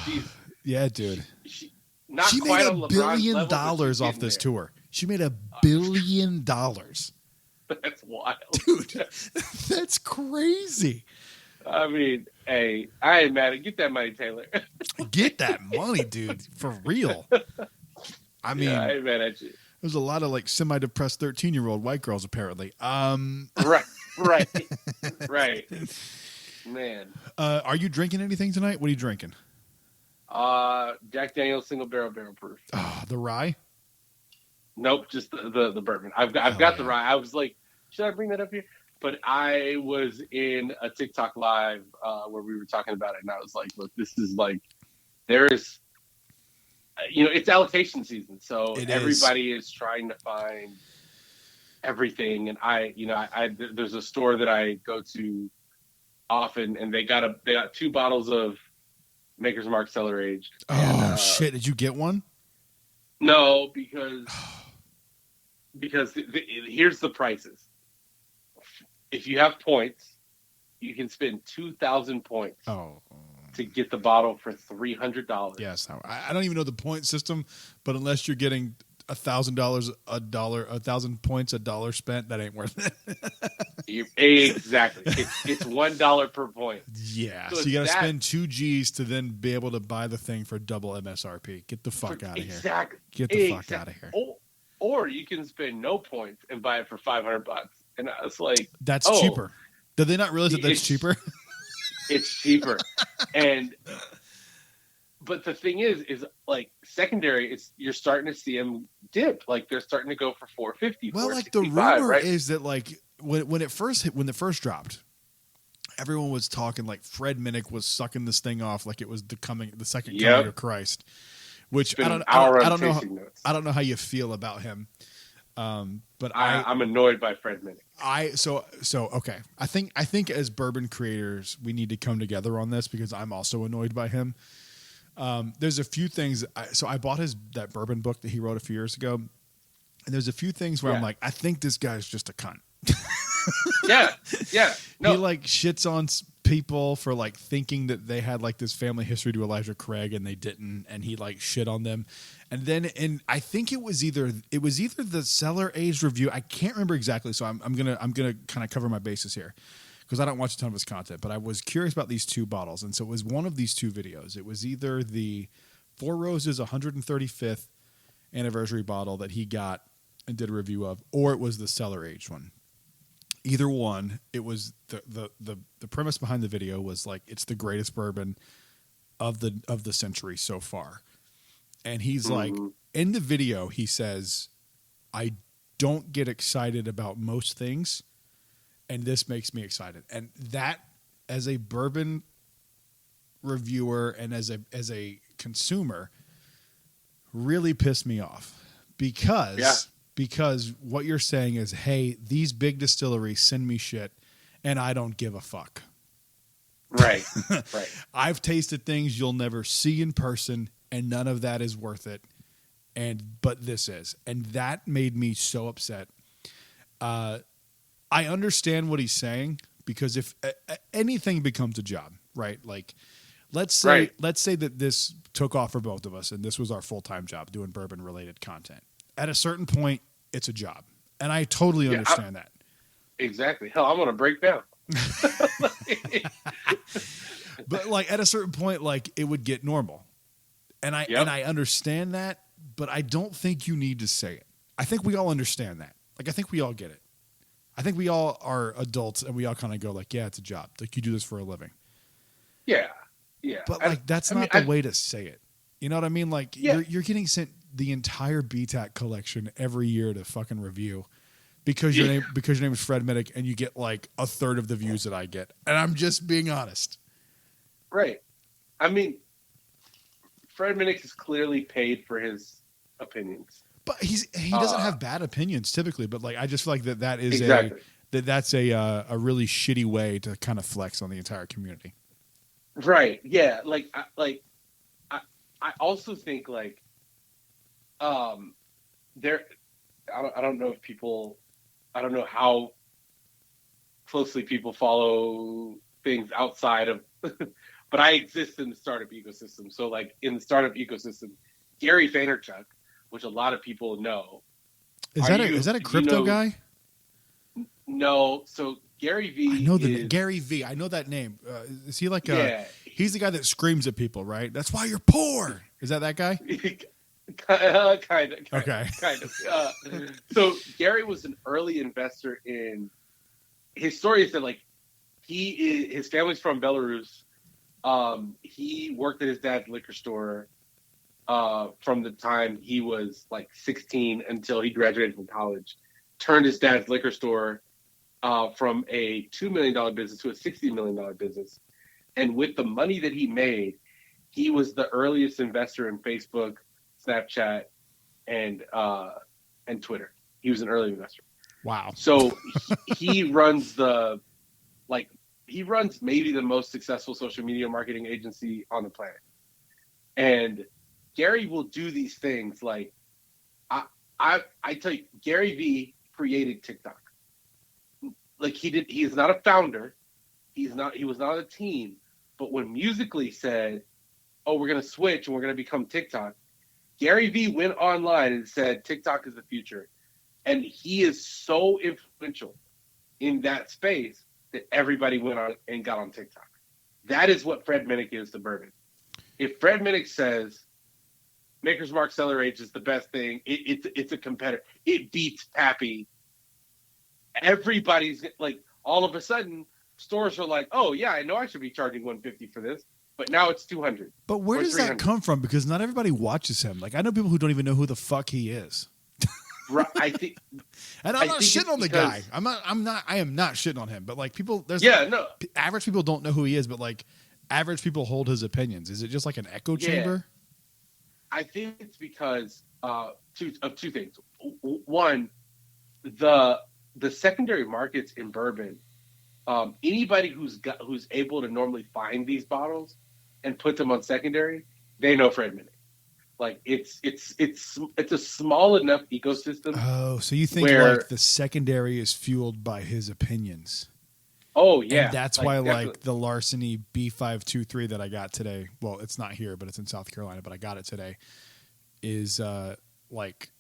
yeah, dude. She made $1 billion off this tour. She made $1 billion. That's wild, dude. That's crazy. I mean, hey, I ain't mad at get that money, Taylor. Get that money, dude, for real. I mean, I ain't mad at you. There's a lot of like semi-depressed 13-year-old white girls apparently. Right. Man. Are you drinking anything tonight? What are you drinking? Jack Daniel's single barrel proof. Oh, the rye? Nope, just the bourbon. I've got the rye. I was like, should I bring that up here? But I was in a TikTok live where we were talking about it, and I was like, look, this is like, there is, it's allocation season, so everybody is trying to find everything. And I there's a store that I go to often, and they got 2 bottles of Maker's Mark Cellar Aged. Oh, shit! Did you get one? No, because here's the prices. If you have points, you can spend 2,000 points to get the bottle for $300. Yes, I don't even know the point system, but unless you're getting $1,000 1,000 points, $1 spent, that ain't worth it. Exactly, it's $1 per point. Yeah, so you got to spend 2 G's to then be able to buy the thing for double MSRP. Get the fuck out of here. Exactly. Get the fuck out of here. Or you can spend no points and buy it for $500. And I was like, that's cheaper. Did they not realize that's cheaper? It's cheaper. But the thing is like secondary, you're starting to see them dip. Like they're starting to go for $450. Well, like the rumor is that like when it first dropped, everyone was talking like Fred Minnick was sucking this thing off like it was the second coming of Christ. Which I don't know how you feel about him. But I'm annoyed by Fred Minnick. Okay. I think as bourbon creators, we need to come together on this because I'm also annoyed by him. There's a few things. I bought that bourbon book that he wrote a few years ago, and there's a few things where I'm like, I think this guy's just a cunt. Yeah. No. He like shits on people for like thinking that they had like this family history to Elijah Craig and they didn't, and he like shit on them. And then I think it was either the cellar aged review. I can't remember exactly, so I'm gonna kind of cover my bases here because I don't watch a ton of his content. But I was curious about these 2 bottles, and so it was one of these 2 videos. It was either the Four Roses 135th anniversary bottle that he got and did a review of, or it was the cellar aged one. Either one, it was the premise behind the video was like it's the greatest bourbon of the century so far. And he's like, in the video, he says, I don't get excited about most things, and this makes me excited. And that, as a bourbon reviewer and as a consumer, really pissed me off because what you're saying is, hey, these big distilleries send me shit, and I don't give a fuck. Right. I've tasted things you'll never see in person, and none of that is worth it. But this is, and that made me so upset. I understand what he's saying because if anything becomes a job, right? Like, let's say that this took off for both of us, and this was our full-time job doing bourbon-related content. At a certain point, it's a job, and I totally understand that. Exactly. Hell, I'm going to break down. But like at a certain point, like it would get normal. And I understand that, but I don't think you need to say it. I think we all understand that. Like I think we all get it. I think we all are adults and we all kind of go like, yeah, it's a job. Like you do this for a living. Yeah. Yeah, But like that's not the way to say it. You know what I mean? Like you're getting sent the entire BTAC collection every year to fucking review because your name is Fred Minnick and you get like a third of the views that I get. And I'm just being honest. Right. I mean, Fred Minnick is clearly paid for his opinions. But he doesn't have bad opinions typically, but like I just feel like that is exactly. that's a really shitty way to kind of flex on the entire community. Right. Yeah. I also think like there I don't know if people I don't know how closely people follow things outside of but I exist in the startup ecosystem. So like in the startup ecosystem, Gary Vaynerchuk, which a lot of people know. Is that a crypto guy? No. So Gary V. I know Gary V. I know that name. Is he like he's the guy that screams at people, right? That's why you're poor. Is that guy? kind of. Okay. Kind of. So Gary was an early investor in. His story is that like his family's from Belarus. He worked at his dad's liquor store from the time he was like 16 until he graduated from college. Turned his dad's liquor store from a $2 million business to a $60 million business. And with the money that he made, he was the earliest investor in Facebook, Snapchat, and Twitter. He was an early investor. Wow. So he runs maybe the most successful social media marketing agency on the planet. And Gary will do these things like I tell you, Gary V created TikTok. Like he is not a founder. He was not a team. But when Musical.ly said, "Oh, we're going to switch and we're going to become TikTok," Gary V went online and said, "TikTok is the future." And he is so influential in that space that everybody went on and got on TikTok. That is what Fred Minnick is to bourbon. If Fred Minnick says Maker's Mark Cellar Age is the best thing, it's a competitor. It beats Pappy. Everybody's like, all of a sudden, stores are like, "Oh yeah, I know I should be charging $150 for this," but now it's $200. But where does that come from? Because not everybody watches him. Like I know people who don't even know who the fuck he is. Right, I think, and I'm not shitting on the guy. I am not shitting on him. But like people, average people don't know who he is. But like average people hold his opinions. Is it just like an echo chamber? I think it's because two things. One, the secondary markets in bourbon. Anybody who's able to normally find these bottles and put them on secondary, they know Fred Minnick. Like it's a small enough ecosystem. Oh, so you think like the secondary is fueled by his opinions? Oh yeah, and that's why definitely. Like the Larceny B523 that I got today. Well, it's not here, but it's in South Carolina. But I got it today. Is like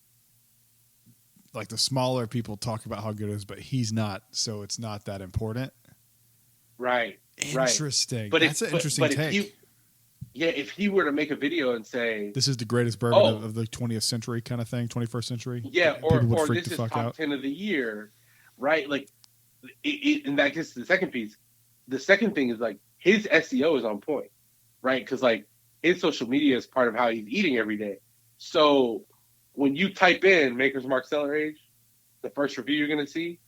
the smaller people talk about how good it is, but he's not, so it's not that important. Right. Interesting. Right. But that's an interesting take. If he were to make a video and say this is the greatest bourbon of the 20th century kind of thing, 21st century. Yeah, or this is top 10 of the year, right? Like, and that gets to the second piece. The second thing is like his SEO is on point, right? Because like his social media is part of how he's eating every day. So when you type in Maker's Mark Cellar Age, the first review you're going to see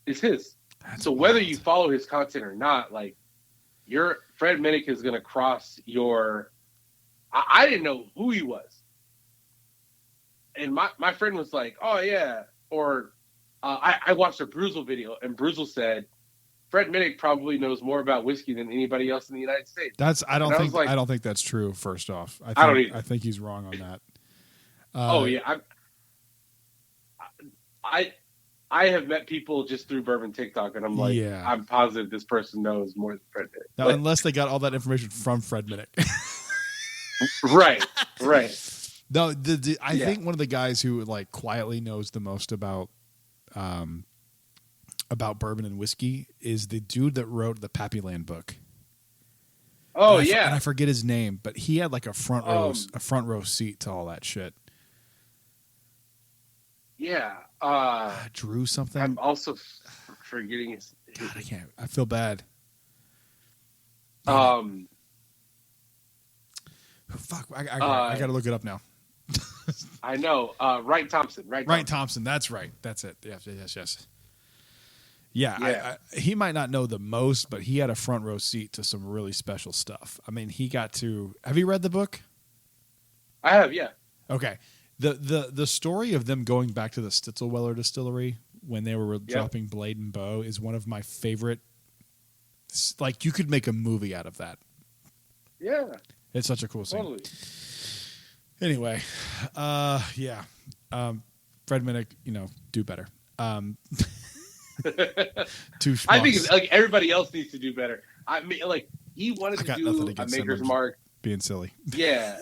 is his. So whether you follow his content or not, like your Fred Minnick is going to cross your. I didn't know who he was, and my friend was like, "Oh yeah," or I watched a Bruzel video, and Bruzel said Fred Minnick probably knows more about whiskey than anybody else in the United States. I don't think that's true. First off, I think he's wrong on that. Oh yeah, I have met people just through bourbon TikTok, and I'm like, I'm positive this person knows more than Fred Minnick. Now, unless they got all that information from Fred Minnick. Right. No, I think one of the guys who like quietly knows the most about bourbon and whiskey is the dude that wrote the Pappyland book. Oh and I forget his name, but he had like a front row seat to all that shit. Yeah. Drew something. I'm also forgetting his. God, I can't. I feel bad. Um, Fuck, I got to look it up now. I know. Wright Thompson. Wright Thompson. That's right. That's it. Yes. Yeah, Yeah. he might not know the most, but he had a front row seat to some really special stuff. I mean, he got to. Have you read the book? I have, yeah. Okay. The story of them going back to the Stitzelweller distillery when they were dropping Blade and Bow is one of my favorite. Like, you could make a movie out of that. Yeah. It's such a cool scene. Totally. Anyway, yeah. Fred Minnick, do better. Too I think like everybody else needs to do better. I mean, like he wanted to do a Maker's Mark. Being silly. Yeah.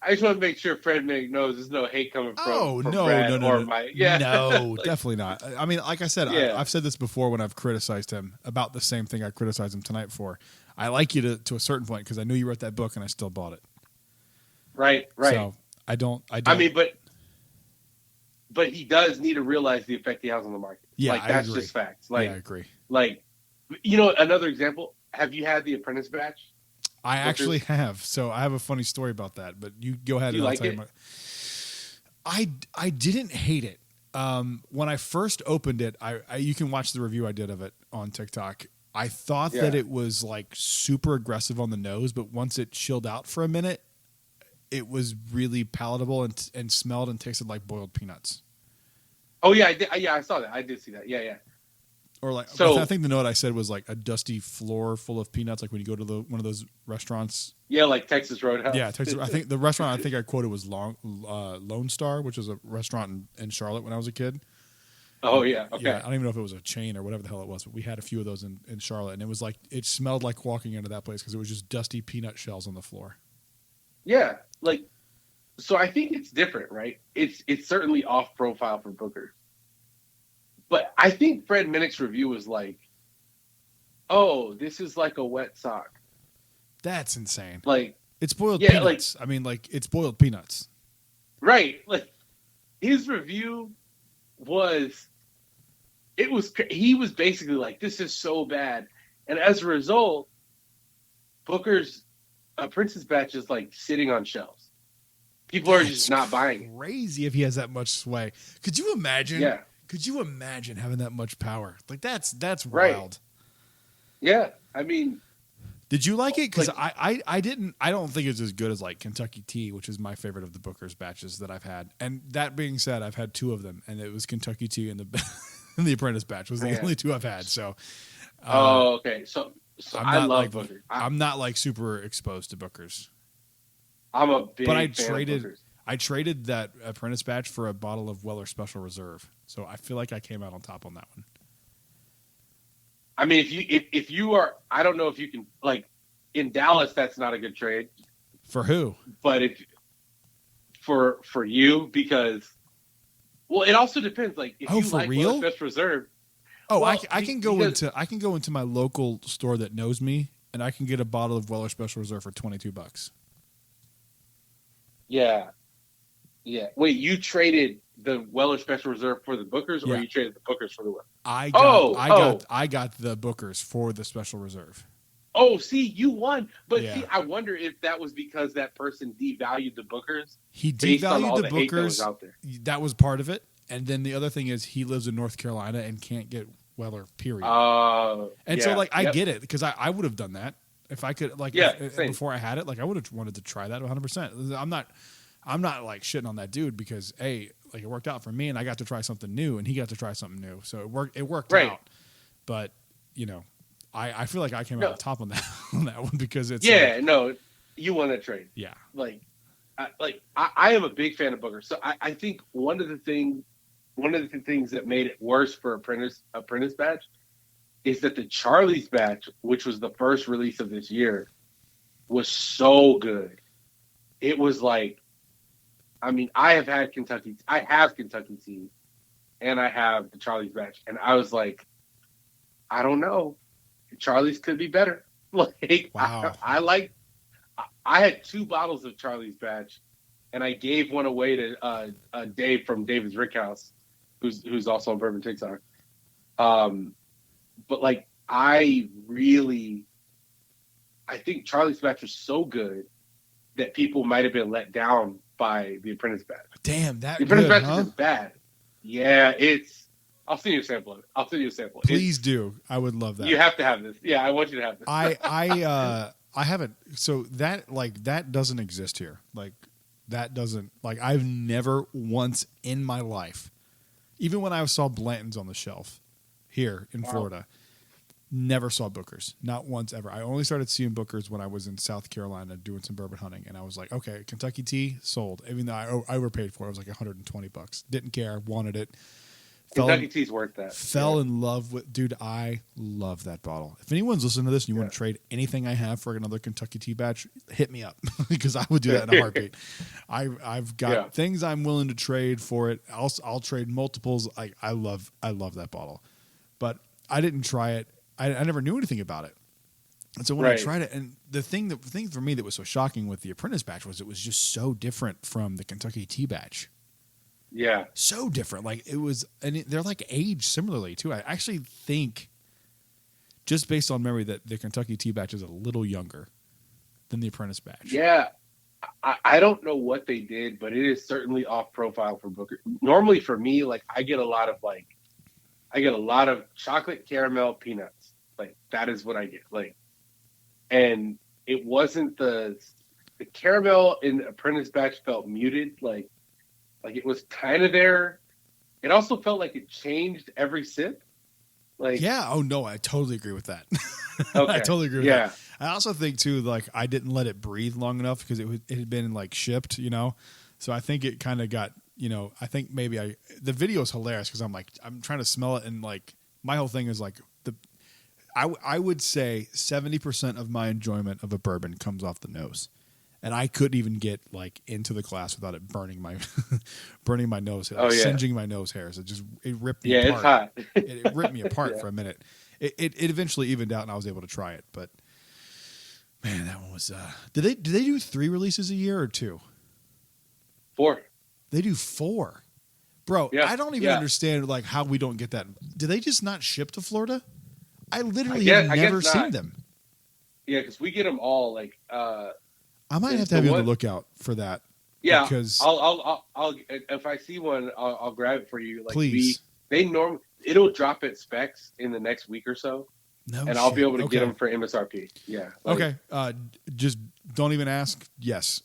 I just want to make sure Fred Minnick knows there's no hate coming from Brad or Mike. Yeah. No, definitely not. I mean, like I said, I've said this before when I've criticized him about the same thing I criticized him tonight for. I like you to a certain point because I knew you wrote that book and I still bought it. Right. So I don't. I mean, but he does need to realize the effect he has on the market. Yeah, like that's just facts. Like, I agree. Like, another example. Have you had the Apprentice batch? I actually have. So I have a funny story about that. But you go ahead. Do you and like I'll tell it? you I didn't hate it. When I first opened it, you can watch the review I did of it on TikTok. I thought that it was like super aggressive on the nose, but once it chilled out for a minute, it was really palatable and smelled and tasted like boiled peanuts. Oh yeah, I saw that. I did see that. Yeah. Or like, so, I think the note I said was like a dusty floor full of peanuts, like when you go to one of those restaurants. Yeah, like Texas Roadhouse. Yeah, Texas. I think the restaurant I quoted was Lone Star, which was a restaurant in Charlotte when I was a kid. Oh yeah, okay. Yeah, I don't even know if it was a chain or whatever the hell it was, but we had a few of those in Charlotte, and it was like it smelled like walking into that place because it was just dusty peanut shells on the floor. Yeah, like so I think it's different, right? It's certainly off profile for Booker. But I think Fred Minnick's review was like, "Oh, this is like a wet sock." That's insane. Like it's boiled peanuts. Like, I mean, like it's boiled peanuts. Right. Like his review he was basically like, "This is so bad," and as a result, Booker's Princess batch is like sitting on shelves. People are just not buying it. Crazy if he has that much sway. Could you imagine? Yeah. Could you imagine having that much power? Like that's right. wild. Yeah, I mean, did you like it? Because I didn't. I don't think it's as good as like Kentucky Tea, which is my favorite of the Booker's batches that I've had. And that being said, I've had two of them, and it was Kentucky Tea and the Apprentice batch was the only two I've had. So, okay. So I love Booker. I'm not like super exposed to Booker's. I'm a big fan of Booker's. I traded that Apprentice batch for a bottle of Weller Special Reserve, so I feel like I came out on top on that one. I mean, if you are, I don't know if you can like in Dallas, that's not a good trade. For who? But if for you, because it also depends. Like if you for like real? Weller Special Reserve. Oh, I can go into my local store that knows me, and I can get a bottle of Weller Special Reserve for $22. Yeah. Yeah. Wait, you traded the Weller Special Reserve for the Bookers, or you traded the Bookers for the Weller? I got the Bookers for the Special Reserve. Oh, see, you won. But see, I wonder if that was because that person devalued the Bookers. He devalued the Bookers. That was out there. That was part of it. And then the other thing is he lives in North Carolina and can't get Weller, period. So like I get it, because I would have done that if I could, like before I had it, like I would have wanted to try that 100%. I'm not like shitting on that dude because like it worked out for me and I got to try something new and he got to try something new. So it worked out. But I feel like I came out on top on that one because it's you won that trade. Yeah. I am a big fan of Booker. So I think one of the things that made it worse for Apprentice batch is that the Charlie's batch, which was the first release of this year, was so good. It was like, I mean, I have Kentucky Tea, and I have the Charlie's batch, and I was like, I don't know, Charlie's could be better. Like, wow. I had 2 bottles of Charlie's batch, and I gave one away to Dave from David's Rick House, who's also on Bourbon TikTok. But like I think Charlie's batch was so good that people might have been let down by the Apprentice batch. Damn, that The Apprentice good, batch huh? isn't bad. Yeah, I'll send you a sample of it. Please do. I would love that. You have to have this. Yeah, I want you to have this. I haven't. So that doesn't exist here. Like that doesn't. Like I've never once in my life, even when I saw Blanton's on the shelf here in Florida, never saw Booker's. Not once ever. I only started seeing Booker's when I was in South Carolina doing some bourbon hunting, and I was like, okay, Kentucky tea sold. Even though I overpaid for it, it was like $120. Didn't care. Wanted it. Kentucky tea's worth that. Fell in love with, dude. I love that bottle. If anyone's listening to this and you want to trade anything I have for another Kentucky tea batch, hit me up because I would do that in a heartbeat. I've got things I'm willing to trade for it. I'll trade multiples. I love that bottle, but I didn't try it. I never knew anything about it, and so when I tried it, and the thing for me that was so shocking with the Apprentice batch was it was just so different from the Kentucky tea batch. Yeah. So different. Like it was, and they're like aged similarly too. I actually think, just based on memory, that the Kentucky tea batch is a little younger than the Apprentice batch. Yeah. I don't know what they did, but it is certainly off profile for Booker. Normally for me, like I get a lot of chocolate caramel peanuts. Like that is what I get. Like, and it wasn't the caramel in the Apprentice batch felt muted. Like it was kind of there. It also felt like it changed every sip. Like, yeah. Oh no, I totally agree with that. Okay. I totally agree with that. I also think too, like I didn't let it breathe long enough because it had been like shipped, so I think it kind of got, I think maybe the video is hilarious because I'm trying to smell it, and like my whole thing is like I would say 70% of my enjoyment of a bourbon comes off the nose. And I couldn't even get like into the glass without it burning my nose, singeing my nose hairs. It ripped me apart. It's hot. It ripped me apart for a minute. It eventually evened out, and I was able to try it. But man, that one was. Did they do 3 releases a year or 2? 4. They do 4, bro. Yeah. I don't even understand like how we don't get that. Do they just not ship to Florida? I literally have never seen them. Yeah, because we get them all like. I might have to have you on the lookout for that. Yeah, because I'll if I see one, I'll grab it for you. Like please. It'll drop at specs in the next week or so, I'll be able to get them for MSRP. Yeah. Okay. Just don't even ask. Yes.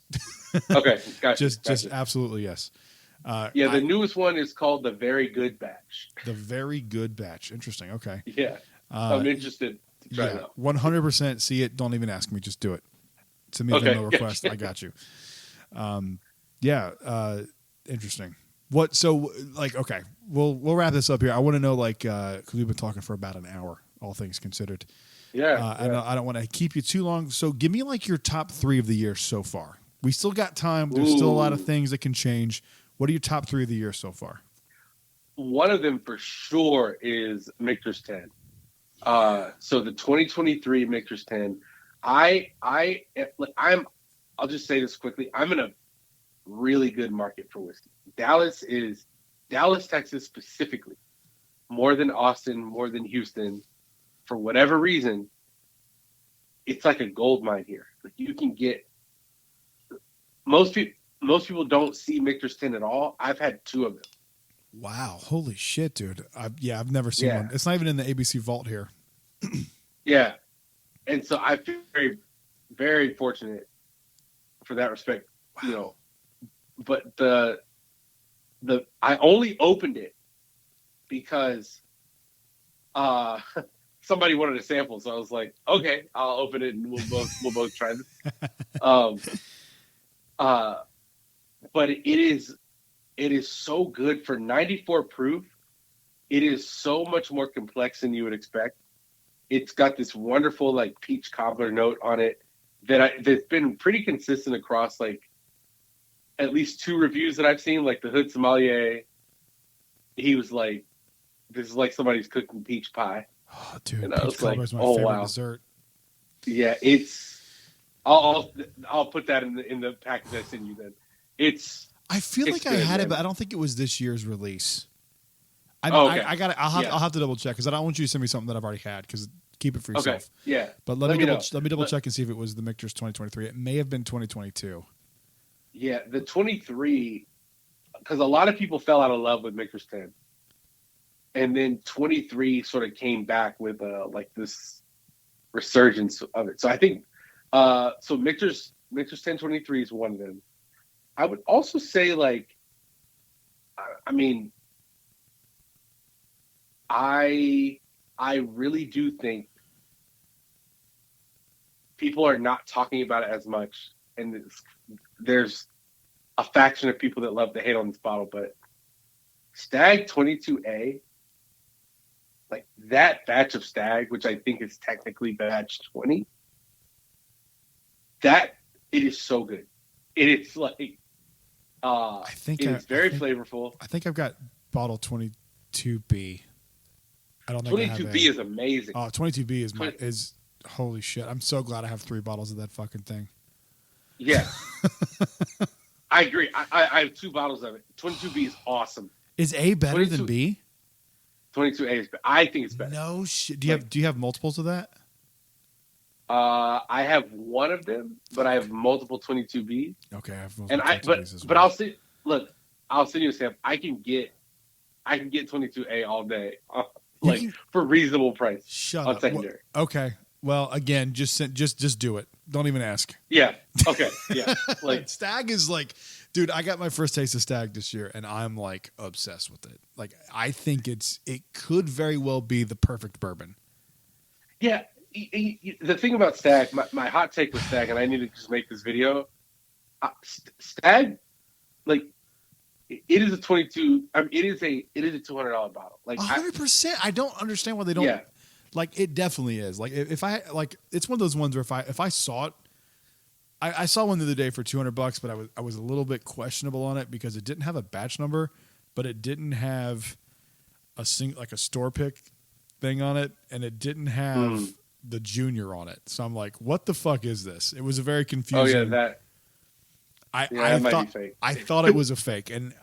Okay. Gotcha. Just absolutely yes. The newest one is called the Very Good Batch. The Very Good Batch. Interesting. Okay. Yeah. I'm interested to try that. 100% see it. Don't even ask me. Just do it. Send me a Venmo request. I got you. Interesting. What? So, like, okay, we'll wrap this up here. I want to know, like, because we've been talking for about an hour, all things considered. Yeah. I don't want to keep you too long. So, give me like your top 3 of the year so far. We still got time. There's still a lot of things that can change. What are your top 3 of the year so far? One of them for sure is Michter's 10. So the 2023 Michter's 10. I'll just say this quickly. I'm in a really good market for whiskey. Dallas, Texas specifically, more than Austin, more than Houston, for whatever reason, it's like a gold mine here. Like you can get most people don't see Michter's 10 at all. I've had 2 of them. Wow. Holy shit, dude. I've never seen one. It's not even in the ABC vault here. Yeah. And so I feel very, very fortunate for that respect, but I only opened it because somebody wanted a sample. So I was like, okay, I'll open it and we'll both try this. But it is so good for 94 proof. It is so much more complex than you would expect. It's got this wonderful like peach cobbler note on it that's been pretty consistent across like at least 2 reviews that I've seen. Like the Hood Sommelier, he was like, "This is like somebody's cooking peach pie." Oh, dude, and I was like, my favorite dessert. Yeah, it's. I'll put that in the package I send you. Then I feel like I had it, but I don't think it was this year's release. Okay. I'll have to double check because I don't want you to send me something that I've already had because keep it for Okay. yourself. Yeah. But let me double check and see if it was the Michter's 2023. It may have been 2022. Yeah, the 23, because a lot of people fell out of love with Michter's 10, and then 23 sort of came back with like this resurgence of it. So I think so Michter's 1023 is one of them. I would also say like, I mean, I really do think people are not talking about it as much, and there's a faction of people that love to hate on this bottle, but Stag 22A, like that batch of Stag, which I think is technically batch 20, that it is so good. It is like it's very flavorful. I think I've got bottle 22B. I don't think 22B is amazing. Oh, 22B is holy shit. I'm so glad I have 3 bottles of that fucking thing. Yeah. I agree. I have 2 bottles of it. 22B is awesome. Is A better than B? 22A is better. I think it's better. No shit. Do you have multiples of that? I have one of them, but I have multiple 22B. Okay, I have multiple and 22Bs as well. but I'll see. Look, I'll send you a sample. I can get 22A all day, for reasonable price. Shut on up. secondary. Okay. Well, again, just do it. Don't even ask. Yeah. Okay. Yeah. Like Stag is like, dude, I got my first taste of Stag this year, and I'm like obsessed with it. Like, I think it could very well be the perfect bourbon. Yeah. The thing about Stag, my hot take with Stag, and I need to just make this video. Stag, like, it is a 22. I mean, it is a $200 bottle. Like 100%. I don't understand why they don't. Yeah. Like, it definitely is. Like, if I like, it's one of those ones where if I saw it, I saw one the other day for $200, but I was a little bit questionable on it because it didn't have a batch number, but it didn't have a store pick thing on it, and it didn't have the junior on it. So I'm like, what the fuck is this? It was a very confusing. Oh yeah, I thought it was a fake, and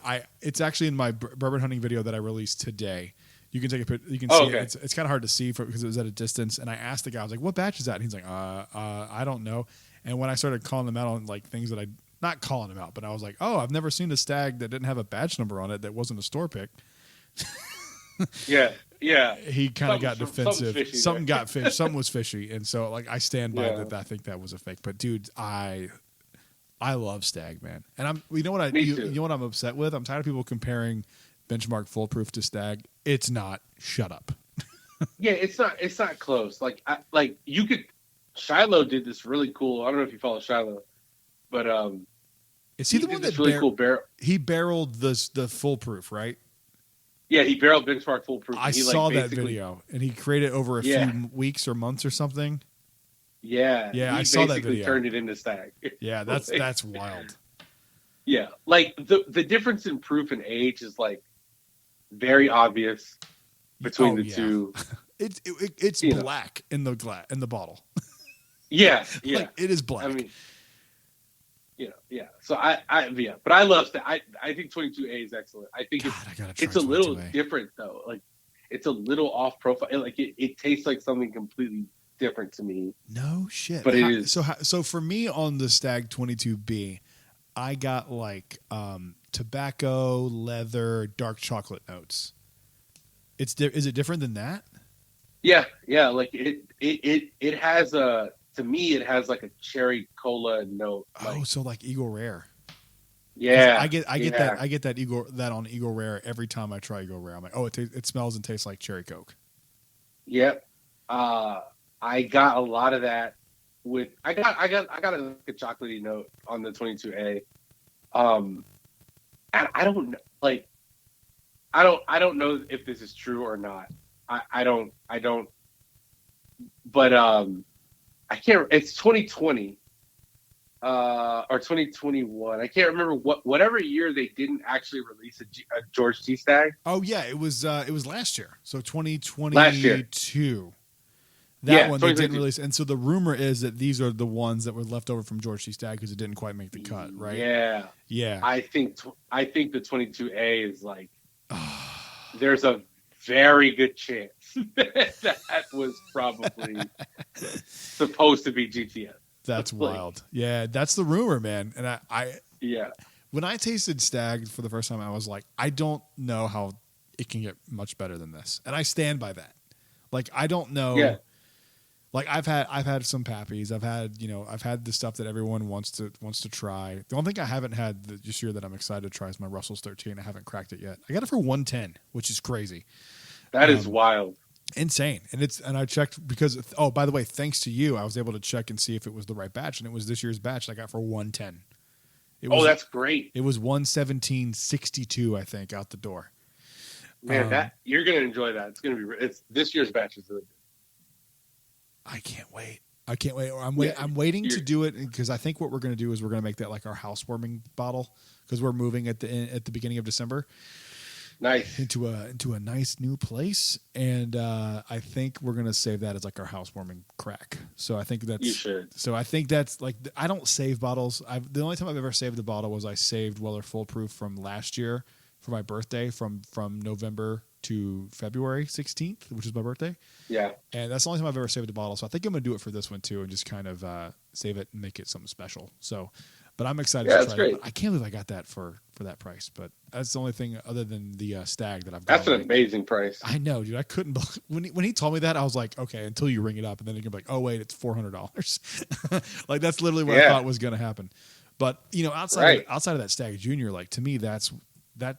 it's actually in my bourbon hunting video that I released today. You can take a picture. You can see it. It's kind of hard to see because it was at a distance. And I asked the guy, I was like, "What batch is that?" And he's like, I don't know." And when I started calling them out on like things that not calling them out, but I was like, "Oh, I've never seen a Stag that didn't have a batch number on it that wasn't a store pick." Yeah. He kind of got defensive. Something got fishy. Something was fishy, and so like I stand by that. I think that was a fake. But dude, I love Stag, man. And you know what I'm upset with? I'm tired of people comparing Benchmark Foolproof to Stag. It's not. Shut up. Yeah, it's not close. Like you could. Shiloh did this really cool. I don't know if you follow Shiloh, but is he the one that really cool barrel? He barreled the Foolproof, right? Yeah, he barreled Benchmark Foolproof. I saw that video, and he created it over a few weeks or months or something. Yeah, I saw that video. Turned it into Stag. Yeah, that's wild. Yeah, like the difference in proof and age is like very obvious between the two. It's black in the bottle. Yeah. Like, it is black. I mean, yeah. So but I love that. I think 22A is excellent. I think it's a little different though. Like it's a little off profile. Like it tastes like something completely different to me. No shit. But it is. So for me on the Stag 22B, I got like tobacco, leather, dark chocolate notes. Is it different than that? Yeah. Like it has to me it has like a cherry cola note. So like Eagle Rare. Yeah, I get that. I get that on Eagle Rare every time I try Eagle Rare. I'm like, oh, it smells and tastes like cherry Coke. Yep. I got a lot of that with. I got a chocolatey note on the 22A. And I don't know, like, I don't know if this is true or not. I don't. But I can't. It's 2020. Or 2021. I can't remember whatever year they didn't actually release a George T. Stag. Oh yeah, it was last year. So 2022. Last year. That one they didn't release, and so the rumor is that these are the ones that were left over from George T. Stag because it didn't quite make the cut, right? Yeah. I think the 22A is like there's a very good chance that was probably supposed to be GTS. That's Like, wild. Yeah, that's the rumor, man. And I yeah, when I tasted Stag for the first time, I was like, I don't know how it can get much better than this, and I stand by that. Like, I don't know. yeah, Like, I've had some Pappies. I've had the stuff that everyone wants to try. The only thing I haven't had this year that I'm excited to try is my Russell's 13. I haven't cracked it yet. I got it for 110, which is crazy. that is wild. Insane. And I checked because, oh, by the way, thanks to you, I was able to check and see if it was the right batch, and it was this year's batch that I got for 110. That's great. It was 117.62, I think, out the door. Man, that you're gonna enjoy that. It's this year's batch is really good. I can't wait. I'm waiting to do it because I think what we're going to do is we're going to make that like our housewarming bottle because we're moving at the beginning of December. Nice. Into a nice new place, and I think we're gonna save that as like our housewarming crack. So I think that's you should. So I think that's like I don't save bottles. The only time I've ever saved a bottle was I saved Weller Full Proof from last year for my birthday from November to February 16th, which is my birthday. Yeah, and that's the only time I've ever saved a bottle. So I think I'm gonna do it for this one too, and just kind of save it and make it something special. So. But I'm excited to try great. it. I can't believe I got that for that price. But that's the only thing other than the Stag that I've got. That's an amazing price. I know, dude. I couldn't believe when he told me that. I was like, okay, until you ring it up, and then you're like, oh wait, it's $400. Like that's literally what I thought was going to happen. But outside of that Stag Junior, like to me, that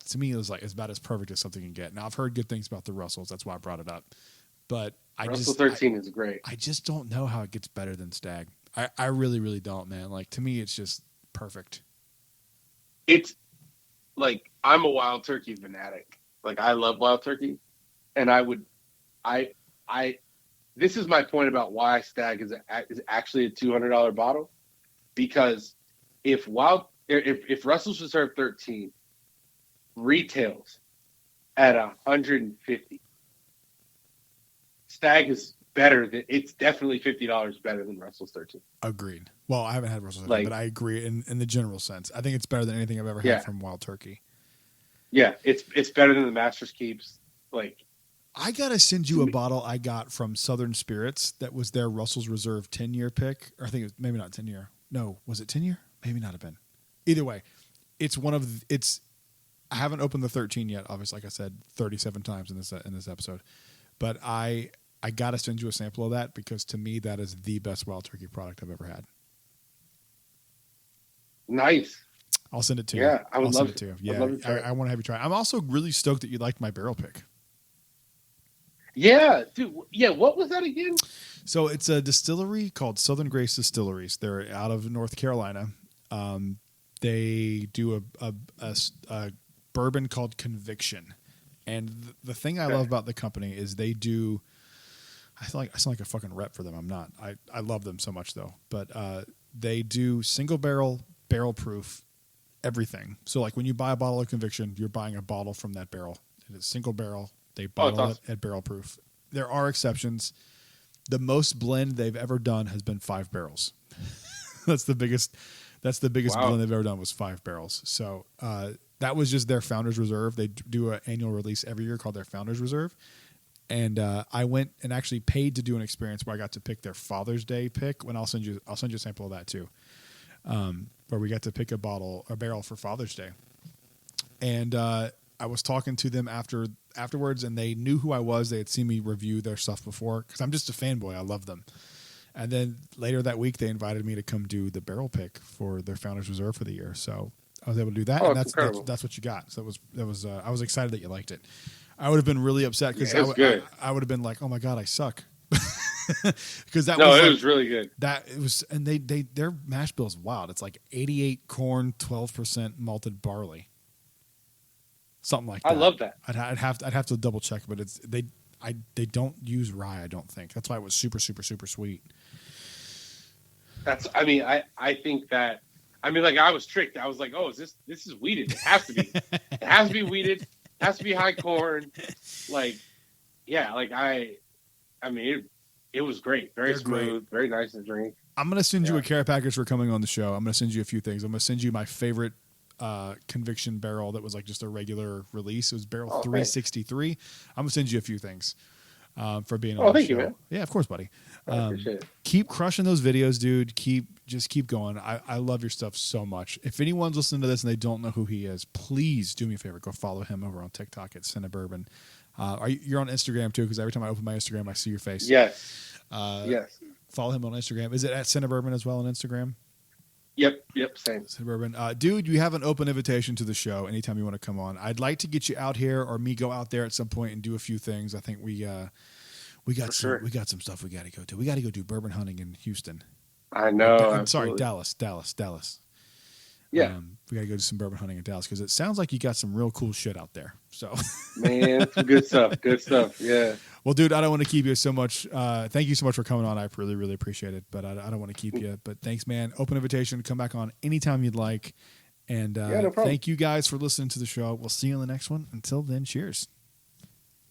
to me is like about as perfect as something can get. Now I've heard good things about the Russells. That's why I brought it up. But Russell 13 is great. I just don't know how it gets better than Stag. I really, really don't, man. Like to me, it's just perfect. It's like I'm a wild turkey fanatic. Like I love wild turkey, and this is my point about why Stag is actually a $200 bottle, because if Russell's Reserve 13 retails at $150, Stag is better than it's definitely $50 better than Russell's 13. Agreed. Well, I haven't had Russell's 13, but I agree in the general sense. I think it's better than anything I've ever had from Wild Turkey. Yeah, it's better than the Master's Keeps. Like, I gotta send you a bottle I got from Southern Spirits that was their Russell's Reserve 10-year pick. Or I think it was maybe not 10-year. No, was it 10-year? Maybe not have been. Either way, I haven't opened the 13 yet. Obviously, like I said, 37 times in this episode, but I got to send you a sample of that because to me, that is the best Wild Turkey product I've ever had. Nice. I'll send it to you. Yeah, I would love it it to you. Yeah, I want to have you try it. I'm also really stoked that you liked my barrel pick. Yeah, dude. Yeah, what was that again? So it's a distillery called Southern Grace Distilleries. They're out of North Carolina. They do a bourbon called Conviction. And the thing I love about the company is they do... I sound like a fucking rep for them. I'm not. I love them so much though. But they do single barrel proof everything. So like when you buy a bottle of Conviction, you're buying a bottle from that barrel. It's single barrel. They bottle it at barrel proof. There are exceptions. The most blend they've ever done has been 5 barrels. That's the biggest blend they've ever done was 5 barrels. So that was just their Founders Reserve. They do an annual release every year called their Founders Reserve. And I went and actually paid to do an experience where I got to pick their Father's Day pick. I'll send you a sample of that too, where we got to pick a barrel for Father's Day. And I was talking to them afterwards, and they knew who I was. They had seen me review their stuff before because I'm just a fanboy. I love them. And then later that week, they invited me to come do the barrel pick for their Founders Reserve for the year. So I was able to do that, and that's what you got. So that was I was excited that you liked it. I would have been really upset because I would have been like, "Oh my god, I suck," because it was really good. And their mash bill is wild. It's like 88 corn, 12% malted barley, something like that. I love that. I'd have to double check, but they don't use rye. I don't think that's why it was super super super sweet. I think that. Like I was tricked. I was like, "Oh, this is weeded. It has to be. It has to be weeded. It has to be high corn." It was great. Very smooth. Very nice to drink. I'm going to send you a care package for coming on the show. I'm going to send you a few things. I'm going to send you my favorite conviction barrel that was like just a regular release. It was barrel 363. I'm gonna send you a few things for being on the thank show. you, man. Yeah, of course, buddy. I appreciate it. Keep crushing those videos, dude. Just keep going. I love your stuff so much. If anyone's listening to this and they don't know who he is, please do me a favor. Go follow him over on TikTok at Cinebourbon. You're on Instagram too? Because every time I open my Instagram, I see your face. Yes. Yes. Follow him on Instagram. Is it at Cinebourbon as well on Instagram? Yep. Same. Cinebourbon. Dude, you have an open invitation to the show anytime you want to come on. I'd like to get you out here or me go out there at some point and do a few things. I think we got some stuff we got to go to. We got to go do bourbon hunting in Houston. I know. I'm sorry, Dallas. Yeah. We got to go do some bourbon hunting in Dallas because it sounds like you got some real cool shit out there. So, man, some good stuff. Good stuff. Yeah. Well, dude, I don't want to keep you so much. Thank you so much for coming on. I really, really appreciate it. But I don't want to keep you. But thanks, man. Open invitation. Come back on anytime you'd like. And no problem. Thank you guys for listening to the show. We'll see you on the next one. Until then, cheers.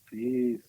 Peace.